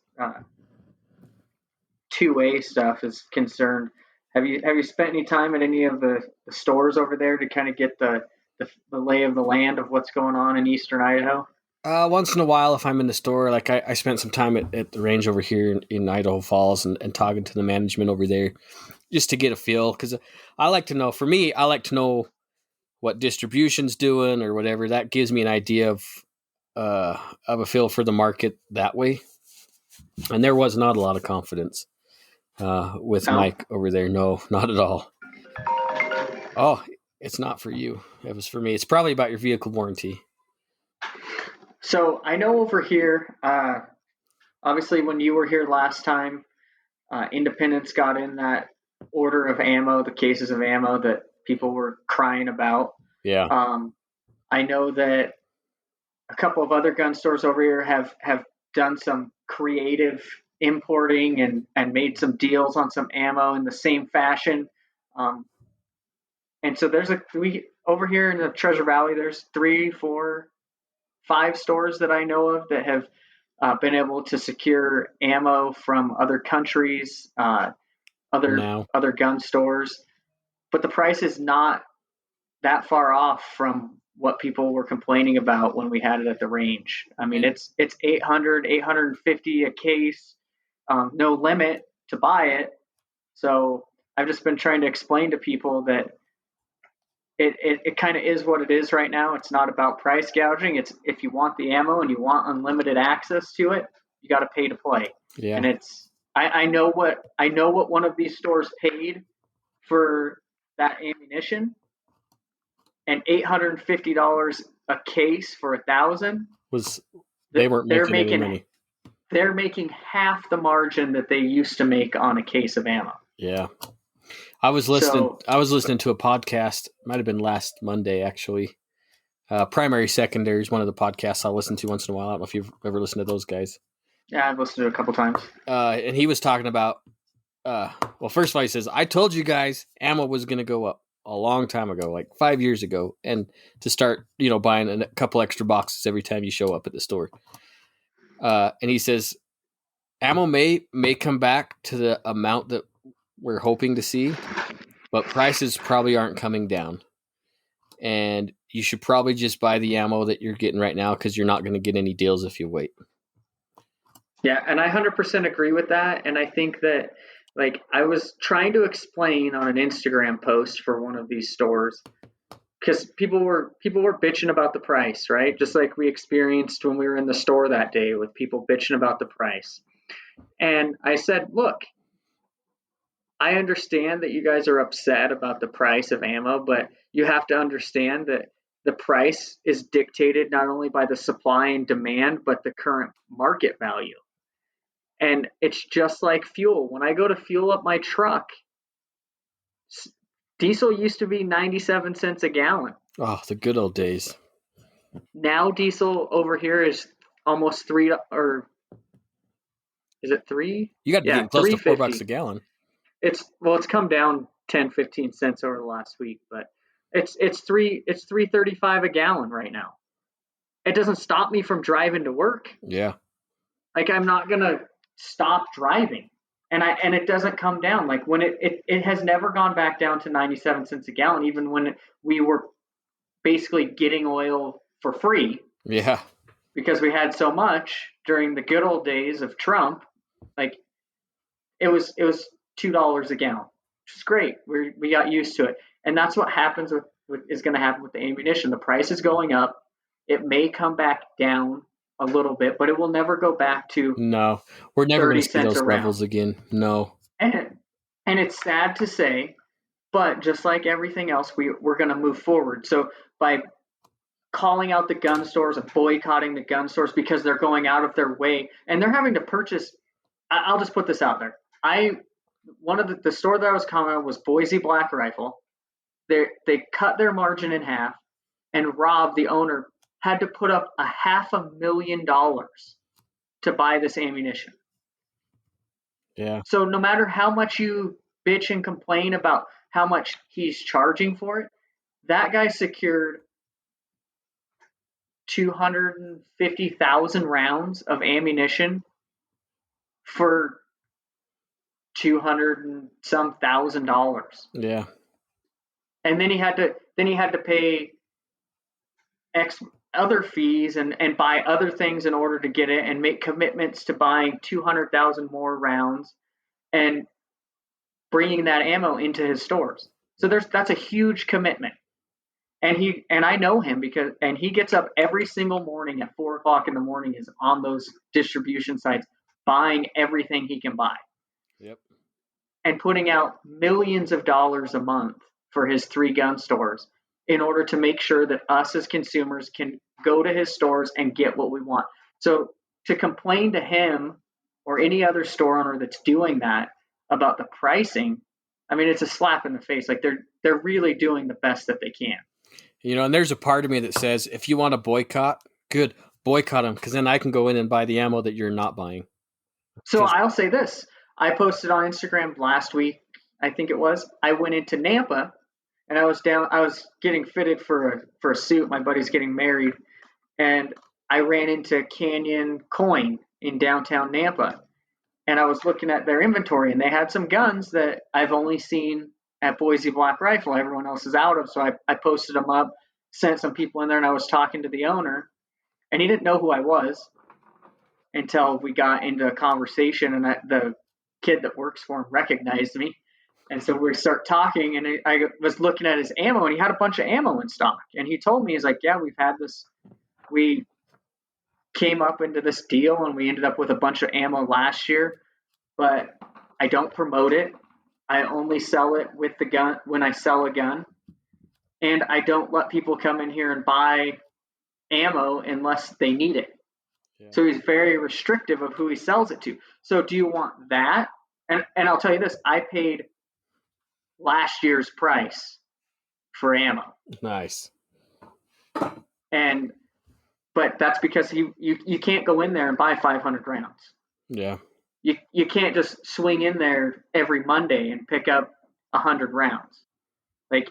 Speaker 2: 2A stuff is concerned. Have you spent any time at any of the stores over there to kind of get the lay of the land of what's going on in Eastern Idaho?
Speaker 1: Once in a while, if I'm in the store, like I spent some time at the range over here in Idaho Falls and talking to the management over there just to get a feel. Because I like to know, for me, I like to know what distribution's doing or whatever. That gives me an idea of a feel for the market that way. And there was not a lot of confidence with Mike over there. No, not at all. Oh, it's not for you. It was for me. It's probably about your vehicle warranty.
Speaker 2: So I know over here, obviously when you were here last time, Independence got in that order of ammo, the cases of ammo that people were crying about.
Speaker 1: Yeah.
Speaker 2: I know that a couple of other gun stores over here have done some creative importing and made some deals on some ammo in the same fashion. And so we over here in the Treasure Valley, there's 3, 4, 5 stores that I know of that have been able to secure ammo from other countries, other gun stores, but the price is not that far off from what people were complaining about when we had it at the range. I mean, it's 800, 850 a case, no limit to buy it. So I've just been trying to explain to people that it kind of is what it is right now. It's not about price gouging. It's if you want the ammo and you want unlimited access to it, you got to pay to play.
Speaker 1: Yeah.
Speaker 2: And I know what one of these stores paid for that ammunition, and $850 a case for 1,000
Speaker 1: they weren't making any money.
Speaker 2: They're making half the margin that they used to make on a case of ammo.
Speaker 1: Yeah. I was listening to a podcast, might have been last Monday actually. Primary Secondary is one of the podcasts I'll listen to once in a while. I don't know if you've ever listened to those guys.
Speaker 2: Yeah, I've listened to it a couple times.
Speaker 1: And he was talking about well, first of all, he says, I told you guys ammo was going to go up a long time ago, like 5 years ago, and to start, buying a couple extra boxes every time you show up at the store. And he says, ammo may come back to the amount that we're hoping to see, but prices probably aren't coming down. And you should probably just buy the ammo that you're getting right now because you're not going to get any deals if you wait.
Speaker 2: Yeah, and I 100% agree with that. And I think that, like, I was trying to explain on an Instagram post for one of these stores, because people were bitching about the price, right? Just like we experienced when we were in the store that day with people bitching about the price. And I said, look, I understand that you guys are upset about the price of ammo, but you have to understand that the price is dictated not only by the supply and demand, but the current market value. And it's just like fuel. When I go to fuel up my truck, diesel used to be 97 cents a gallon.
Speaker 1: Oh, the good old days.
Speaker 2: Now diesel over here is almost $3, or is it 3?
Speaker 1: You got to be getting close to $4 a gallon.
Speaker 2: It's come down 10, 15 cents over the last week, but it's $3.35 a gallon right now. It doesn't stop me from driving to work.
Speaker 1: Yeah.
Speaker 2: Like, I'm not gonna stop driving. And it doesn't come down. Like, when it has never gone back down to 97 cents a gallon, even when we were basically getting oil for free.
Speaker 1: Yeah.
Speaker 2: Because we had so much during the good old days of Trump. Like, it was $2 a gallon, which is great. We got used to it. And that's what happens is going to happen with the ammunition. The price is going up. It may come back down a little bit, but it will never go back to.
Speaker 1: No, we're never going to see those levels again. No.
Speaker 2: And it's sad to say, but just like everything else, we're going to move forward. So by calling out the gun stores and boycotting the gun stores because they're going out of their way and they're having to purchase. I'll just put this out there. One of the store that I was commenting on was Boise Black Rifle. They cut their margin in half, and Rob, the owner, had to put up $500,000 to buy this ammunition.
Speaker 1: Yeah.
Speaker 2: So no matter how much you bitch and complain about how much he's charging for it, that guy secured 250,000 rounds of ammunition for $200 and some $1,000.
Speaker 1: Yeah.
Speaker 2: And then he had to pay other fees and buy other things in order to get it, and make commitments to buying 200,000 more rounds and bringing that ammo into his stores. So that's a huge commitment. And I know him and he gets up every single morning at 4:00 in the morning, is on those distribution sites buying everything he can buy.
Speaker 1: Yep.
Speaker 2: And putting out millions of dollars a month for his 3 gun stores in order to make sure that us as consumers can go to his stores and get what we want. So to complain to him or any other store owner that's doing that about the pricing, I mean, it's a slap in the face. Like they're really doing the best that they can.
Speaker 1: And there's a part of me that says, if you want to boycott, good, boycott them, because then I can go in and buy the ammo that you're not buying.
Speaker 2: So I'll say this. I posted on Instagram last week, I think it was. I went into Nampa and I was getting fitted for a suit. My buddy's getting married. And I ran into Canyon Coin in downtown Nampa. And I was looking at their inventory, and they had some guns that I've only seen at Boise Black Rifle. Everyone else is out of. So I posted them up, sent some people in there, and I was talking to the owner. And he didn't know who I was until we got into a conversation, and the kid that works for him recognized me. And so we start talking, and I was looking at his ammo, and he had a bunch of ammo in stock. And he told me, he's like, yeah, we've had this. We came up into this deal, and we ended up with a bunch of ammo last year, but I don't promote it. I only sell it with the gun when I sell a gun. And I don't let people come in here and buy ammo unless they need it. Yeah. So he's very restrictive of who he sells it to. So do you want that? And I'll tell you this, I paid last year's price for ammo.
Speaker 1: Nice.
Speaker 2: But that's because you can't go in there and buy 500 rounds.
Speaker 1: Yeah.
Speaker 2: You can't just swing in there every Monday and pick up 100 rounds. Like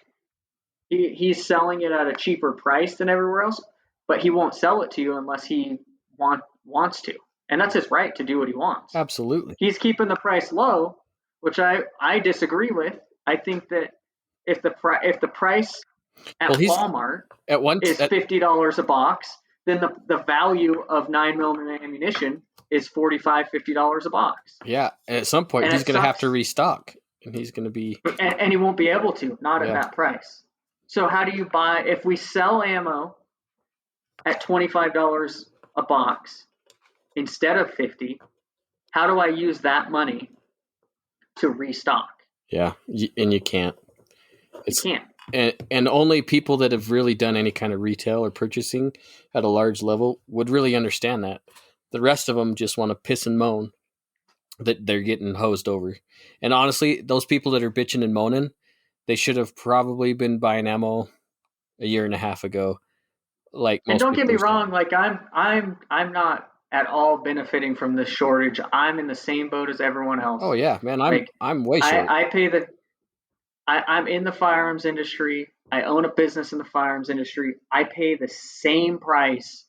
Speaker 2: he's selling it at a cheaper price than everywhere else, but he won't sell it to you unless he wants to. And that's his right to do what he wants.
Speaker 1: Absolutely.
Speaker 2: He's keeping the price low, which I disagree with. I think that if the price at Walmart is $50 a box, then the value of 9mm ammunition is $45, $50 a box.
Speaker 1: Yeah, and at some point he's going to have to restock, and he's going to be
Speaker 2: and he won't be able to, not at that price. So how do you buy if we sell ammo at $25 a box instead of $50? How do I use that money to restock?
Speaker 1: Yeah, and you can't.
Speaker 2: You can't.
Speaker 1: And only people that have really done any kind of retail or purchasing at a large level would really understand that. The rest of them just want to piss and moan that they're getting hosed over. And honestly, those people that are bitching and moaning, they should have probably been buying ammo a year and a half ago.
Speaker 2: And don't get me wrong, like I'm not at all benefiting from this shortage. I'm in the same boat as everyone else.
Speaker 1: Oh yeah, man, I'm way short.
Speaker 2: I'm in the firearms industry. I own a business in the firearms industry. I pay the same price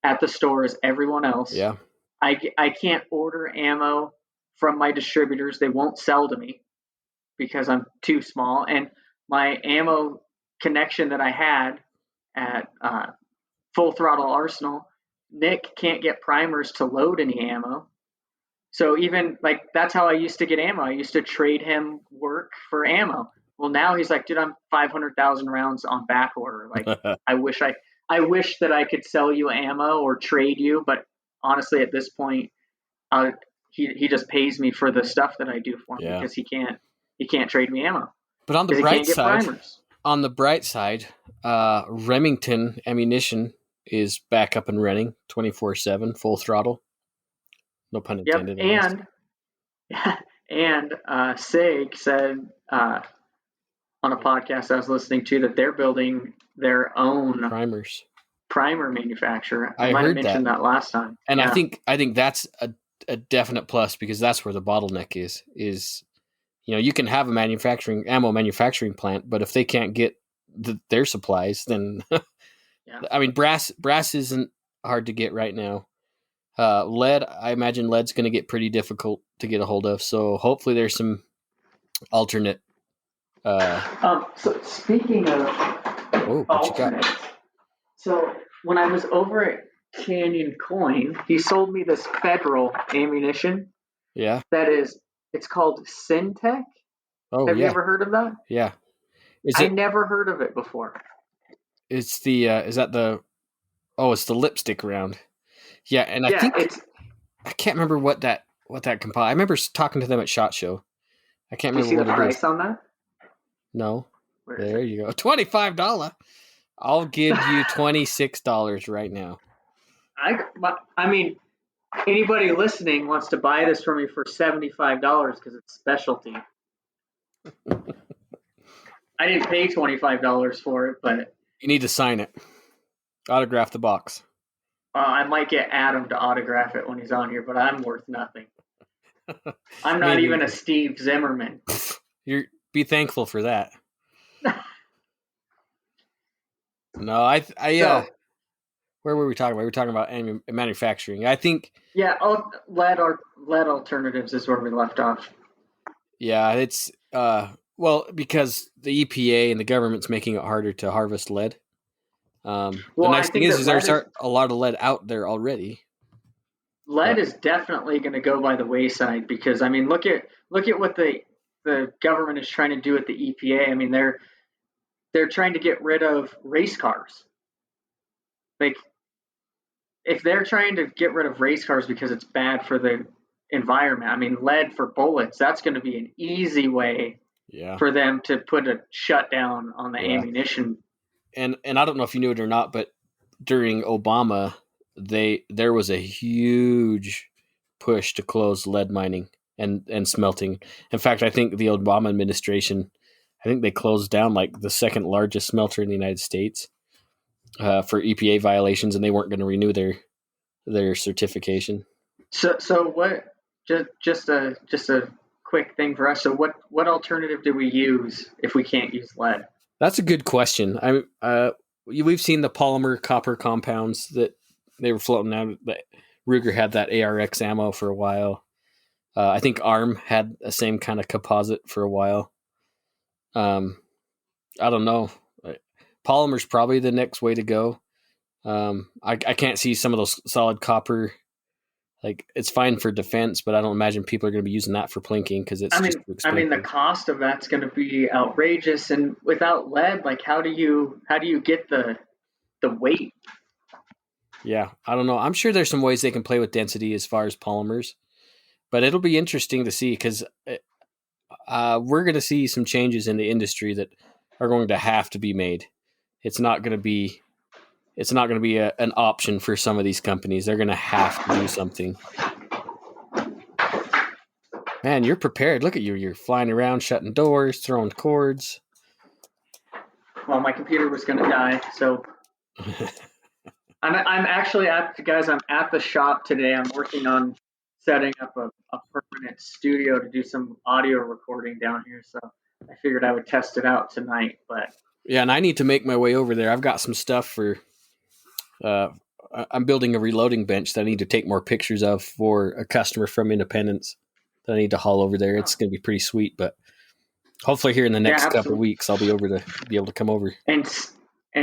Speaker 2: at the store as everyone else.
Speaker 1: Yeah.
Speaker 2: I can't order ammo from my distributors. They won't sell to me because I'm too small. And my ammo connection that I had at Full Throttle Arsenal, Nick can't get primers to load any ammo. So even that's how I used to get ammo. I used to trade him work for ammo. Well, now he's like, dude, I'm 500,000 rounds on back order. Like, I wish that I could sell you ammo or trade you, but honestly, at this point, he just pays me for the stuff that I do for him because he can't trade me ammo.
Speaker 1: But on the bright side, Remington ammunition is back up and running 24/7, full throttle. No pun intended.
Speaker 2: Yep. And SIG said on a podcast I was listening to that they're building their own primer manufacturer. I might have mentioned that last time.
Speaker 1: And I think that's a definite plus because that's where the bottleneck is you can have a ammo manufacturing plant, but if they can't get their supplies, then I mean brass isn't hard to get right now. Lead, I imagine lead's going to get pretty difficult to get a hold of. So hopefully there's some alternate.
Speaker 2: So speaking of alternates, so when I was over at Canyon Coin, he sold me this federal ammunition.
Speaker 1: Yeah.
Speaker 2: It's called Syntech.
Speaker 1: Oh,
Speaker 2: Have you ever heard of that?
Speaker 1: Yeah.
Speaker 2: I never heard of it before.
Speaker 1: It's the it's the lipstick round. Yeah, and I think I can't remember what that compiled. I remember talking to them at SHOT Show. I can't remember what it is.
Speaker 2: Do you see the price on that?
Speaker 1: No. There you go. $25. I'll give you $26 right now.
Speaker 2: I mean, anybody listening wants to buy this from me for $75 because it's specialty. I didn't pay $25 for it, but
Speaker 1: you need to sign it. Autograph the box.
Speaker 2: I might get Adam to autograph it when he's on here, but I'm worth nothing. I'm not
Speaker 1: Maybe.
Speaker 2: even a Steve Zimmerman.
Speaker 1: Be thankful for that. No,
Speaker 2: So,
Speaker 1: where were we talking about? We were talking about manufacturing. I think.
Speaker 2: Yeah, lead alternatives is where we left off.
Speaker 1: Yeah, it's well, because the EPA and the government's making it harder to harvest lead. The nice thing is there's a lot of lead out there already.
Speaker 2: Lead is definitely going to go by the wayside because I mean, look at what the government is trying to do with the EPA. I mean, they're trying to get rid of race cars. Like, if they're trying to get rid of race cars because it's bad for the environment, I mean, lead for bullets, that's going to be an easy way for them to put a shutdown on the ammunition.
Speaker 1: And I don't know if you knew it or not, but during Obama, there was a huge push to close lead mining and smelting. In fact, I think the Obama administration, I think they closed down like the second largest smelter in the United States for EPA violations, and they weren't going to renew their certification.
Speaker 2: So what? Just a quick thing for us. So what alternative do we use if we can't use lead?
Speaker 1: That's a good question. We've seen the polymer copper compounds that they were floating out. Ruger had that ARX ammo for a while. I think ARM had the same kind of composite for a while. I don't know. Polymer's probably the next way to go. I can't see some of those solid copper. Like, it's fine for defense, but I don't imagine people are going to be using that for plinking because it's just too expensive.
Speaker 2: I mean, the cost of that's going to be outrageous, and without lead, like how do you get the weight?
Speaker 1: Yeah, I don't know. I'm sure there's some ways they can play with density as far as polymers, but it'll be interesting to see because we're going to see some changes in the industry that are going to have to be made. It's not going to be an option for some of these companies. They're going to have to do something. Man, you're prepared. Look at you. You're flying around, shutting doors, throwing cords.
Speaker 2: Well, my computer was going to die, so I'm actually at the shop today. I'm working on setting up a permanent studio to do some audio recording down here. So I figured I would test it out tonight. But
Speaker 1: yeah, and I need to make my way over there. I've got some stuff for. I'm building a reloading bench that I need to take more pictures of for a customer from Independence that I need to haul over there. It's going to be pretty sweet, but hopefully here in the next couple of weeks, I'll be able to come over.
Speaker 2: And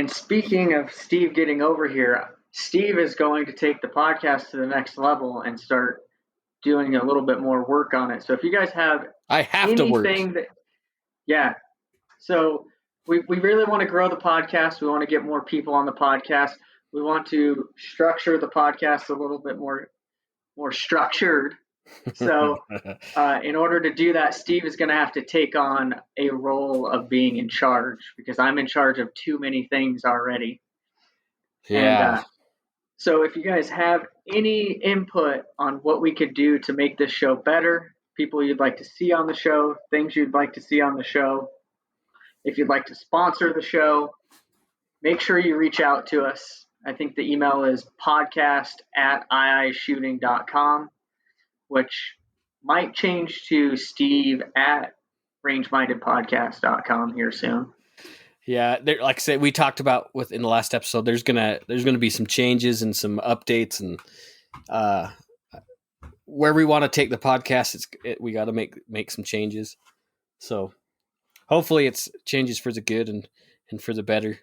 Speaker 2: speaking of Steve getting over here, Steve is going to take the podcast to the next level and start doing a little bit more work on it. So if you guys have anything so we really want to grow the podcast. We want to get more people on the podcast. We want to structure the podcast a little bit more structured. So in order to do that, Steve is going to have to take on a role of being in charge because I'm in charge of too many things already.
Speaker 1: Yeah.
Speaker 2: And so if you guys have any input on what we could do to make this show better, people you'd like to see on the show, things you'd like to see on the show, if you'd like to sponsor the show, make sure you reach out to us. I think the email is podcast@iishooting.com, which might change to steve@rangemindedpodcast.com here soon.
Speaker 1: Yeah, like I said, we talked about in the last episode. There's gonna be some changes and some updates, and where we want to take the podcast, we got to make some changes. So hopefully, it's changes for the good and for the better.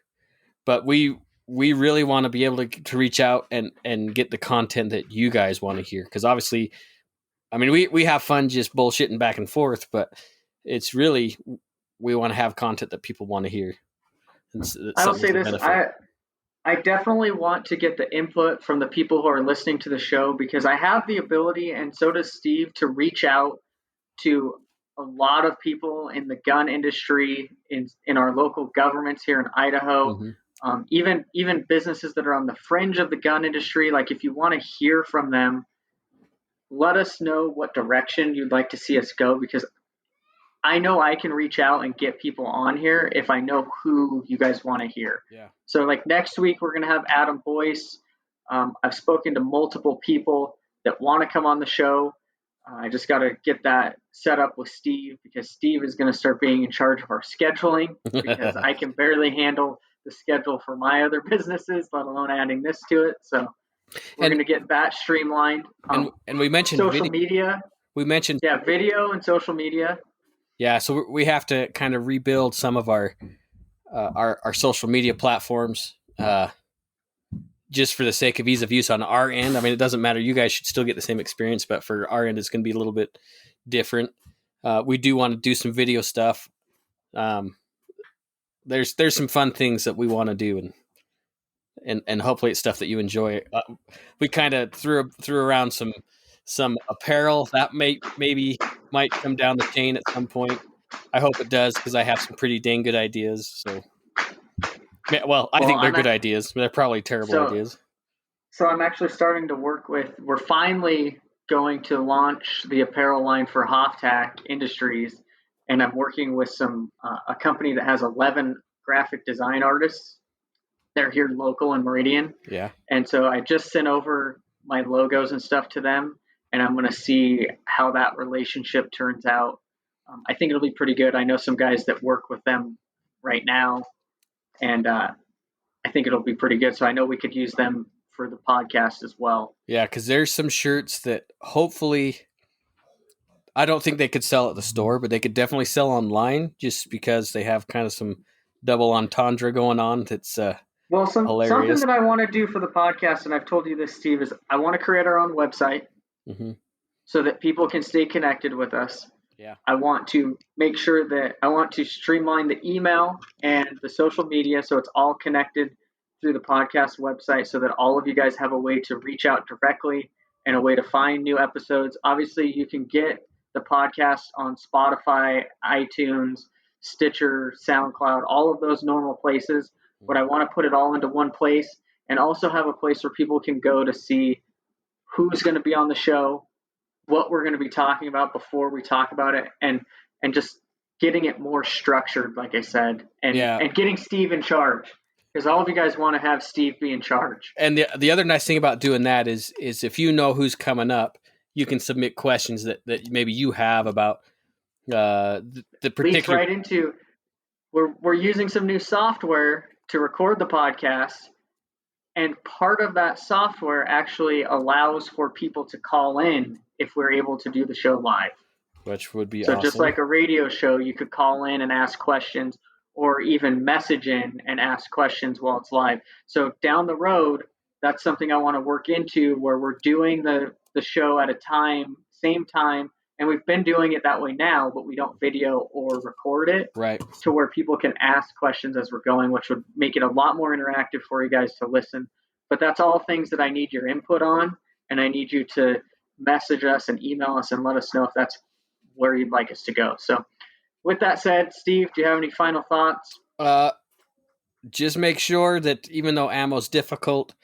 Speaker 1: But we really want to be able to reach out and get the content that you guys want to hear, because obviously, I mean, we have fun just bullshitting back and forth, but it's really, we want to have content that people want to hear.
Speaker 2: I'll say this: I definitely want to get the input from the people who are listening to the show, because I have the ability, and so does Steve, to reach out to a lot of people in the gun industry, in our local governments here in Idaho, mm-hmm. Even businesses that are on the fringe of the gun industry. Like, if you want to hear from them, let us know what direction you'd like to see us go, because I know I can reach out and get people on here if I know who you guys want to hear.
Speaker 1: Yeah.
Speaker 2: So like next week, we're going to have Adam Boyce. I've spoken to multiple people that want to come on the show. I just got to get that set up with Steve, because Steve is going to start being in charge of our scheduling, because I can barely handle the schedule for my other businesses, let alone adding this to it. So we're going to get that streamlined.
Speaker 1: And we mentioned
Speaker 2: social media.
Speaker 1: We mentioned
Speaker 2: video and social media.
Speaker 1: Yeah, so we have to kind of rebuild some of our social media platforms, just for the sake of ease of use on our end. I mean, it doesn't matter. You guys should still get the same experience, but for our end, it's going to be a little bit different. We do want to do some video stuff. There's some fun things that we want to do, and hopefully it's stuff that you enjoy. We kind of threw around some apparel that maybe might come down the chain at some point. I hope it does, because I have some pretty dang good ideas. So, well, I think they're good ideas. They're probably terrible ideas.
Speaker 2: So I'm actually starting to work with. We're finally going to launch the apparel line for Hoftac Industries, and I'm working with a company that has 11 graphic design artists. They're here local in Meridian.
Speaker 1: Yeah.
Speaker 2: And so I just sent over my logos and stuff to them, and I'm going to see how that relationship turns out. I think it'll be pretty good. I know some guys that work with them right now, and I think it'll be pretty good. So I know we could use them for the podcast as well.
Speaker 1: Yeah, because there's some shirts that hopefully, I don't think they could sell at the store, but they could definitely sell online, just because they have kind of some double entendre going on. That's hilarious.
Speaker 2: Something that I want to do for the podcast, and I've told you this, Steve, is I want to create our own website, so that people can stay connected with us.
Speaker 1: Yeah.
Speaker 2: I want to make sure that I want to streamline the email and the social media, so it's all connected through the podcast website, so that all of you guys have a way to reach out directly and a way to find new episodes. Obviously, you can get the podcast on Spotify, iTunes, Stitcher, SoundCloud, all of those normal places. But I want to put it all into one place, and also have a place where people can go to see who's going to be on the show, what we're going to be talking about before we talk about it, and just getting it more structured, like I said, and getting Steve in charge, because all of you guys want to have Steve be in charge.
Speaker 1: And the other nice thing about doing that is if you know who's coming up, you can submit questions that maybe you have about the particular.
Speaker 2: Leads right into, we're using some new software to record the podcast. And part of that software actually allows for people to call in if we're able to do the show live.
Speaker 1: Which would be awesome.
Speaker 2: So just like a radio show, you could call in and ask questions, or even message in and ask questions while it's live. So down the road, that's something I want to work into, where we're doing the show at a same time. And we've been doing it that way now, but we don't video or record it.
Speaker 1: Right.
Speaker 2: To where people can ask questions as we're going, which would make it a lot more interactive for you guys to listen. But that's all things that I need your input on, and I need you to message us and email us and let us know if that's where you'd like us to go. So with that said, Steve, do you have any final thoughts?
Speaker 1: Just make sure that even though ammo's difficult,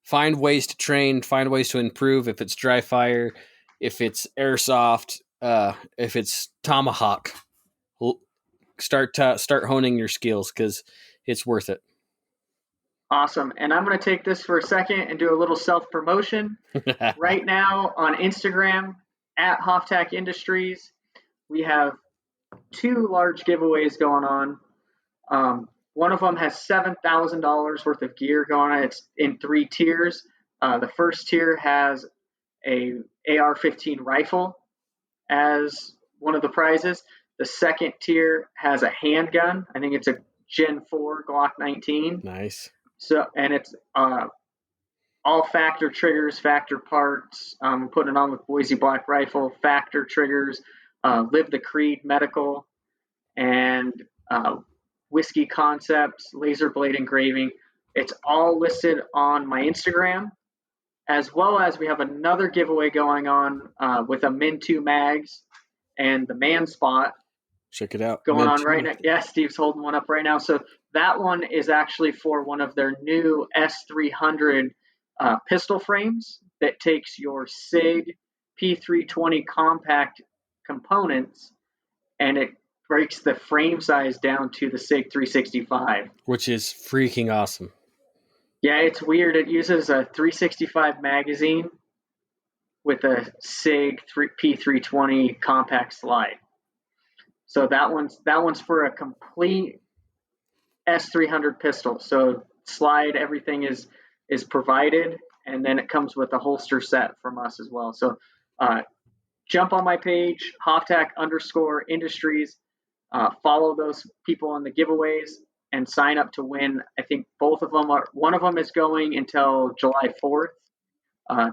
Speaker 1: find ways to train, find ways to improve. If it's dry fire, if it's airsoft, if it's tomahawk, start honing your skills, because it's worth it.
Speaker 2: Awesome. And I'm going to take this for a second and do a little self-promotion. Right now on Instagram, at Hoftac Industries, we have 2 large giveaways going on. One of them has $7,000 worth of gear going on. It's in 3 tiers. The first tier has a AR-15 rifle as one of the prizes. The second tier has a handgun. I think it's a Gen 4 Glock 19.
Speaker 1: Nice.
Speaker 2: So, and it's all factor triggers, factor parts. Putting it on with Boise Black Rifle, factor triggers, Live the Creed Medical, and Whiskey Concepts, laser blade engraving. It's all listed on my Instagram, as well as we have another giveaway going on with a Min 2 mags and the Man Spot.
Speaker 1: Check it out.
Speaker 2: Going on right now. Yeah, Steve's holding one up right now. So that one is actually for one of their new S300 pistol frames that takes your SIG P320 compact components and it breaks the frame size down to the SIG 365.
Speaker 1: Which is freaking awesome.
Speaker 2: Yeah, it's weird. It uses a 365 magazine with a SIG P320 compact slide. So that one's for a complete S300 pistol. So slide, everything is provided, and then it comes with a holster set from us as well. So jump on my page, Hoftac_Industries, follow those people on the giveaways, and sign up to win. I think both of them one of them is going until July 4th.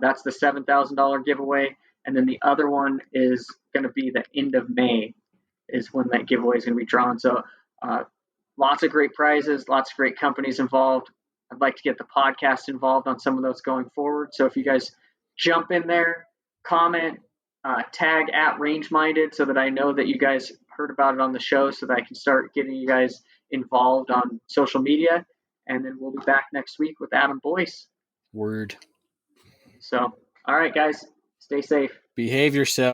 Speaker 2: That's the $7,000 giveaway. And then the other one is going to be the end of May is when that giveaway is going to be drawn. So lots of great prizes, lots of great companies involved. I'd like to get the podcast involved on some of those going forward. So if you guys jump in there, comment, tag @RangeMinded so that I know that you guys heard about it on the show so that I can start getting you guys involved on social media. And then we'll be back next week with Adam Boyce.
Speaker 1: Word.
Speaker 2: So, all right, guys, stay safe.
Speaker 1: Behave yourself.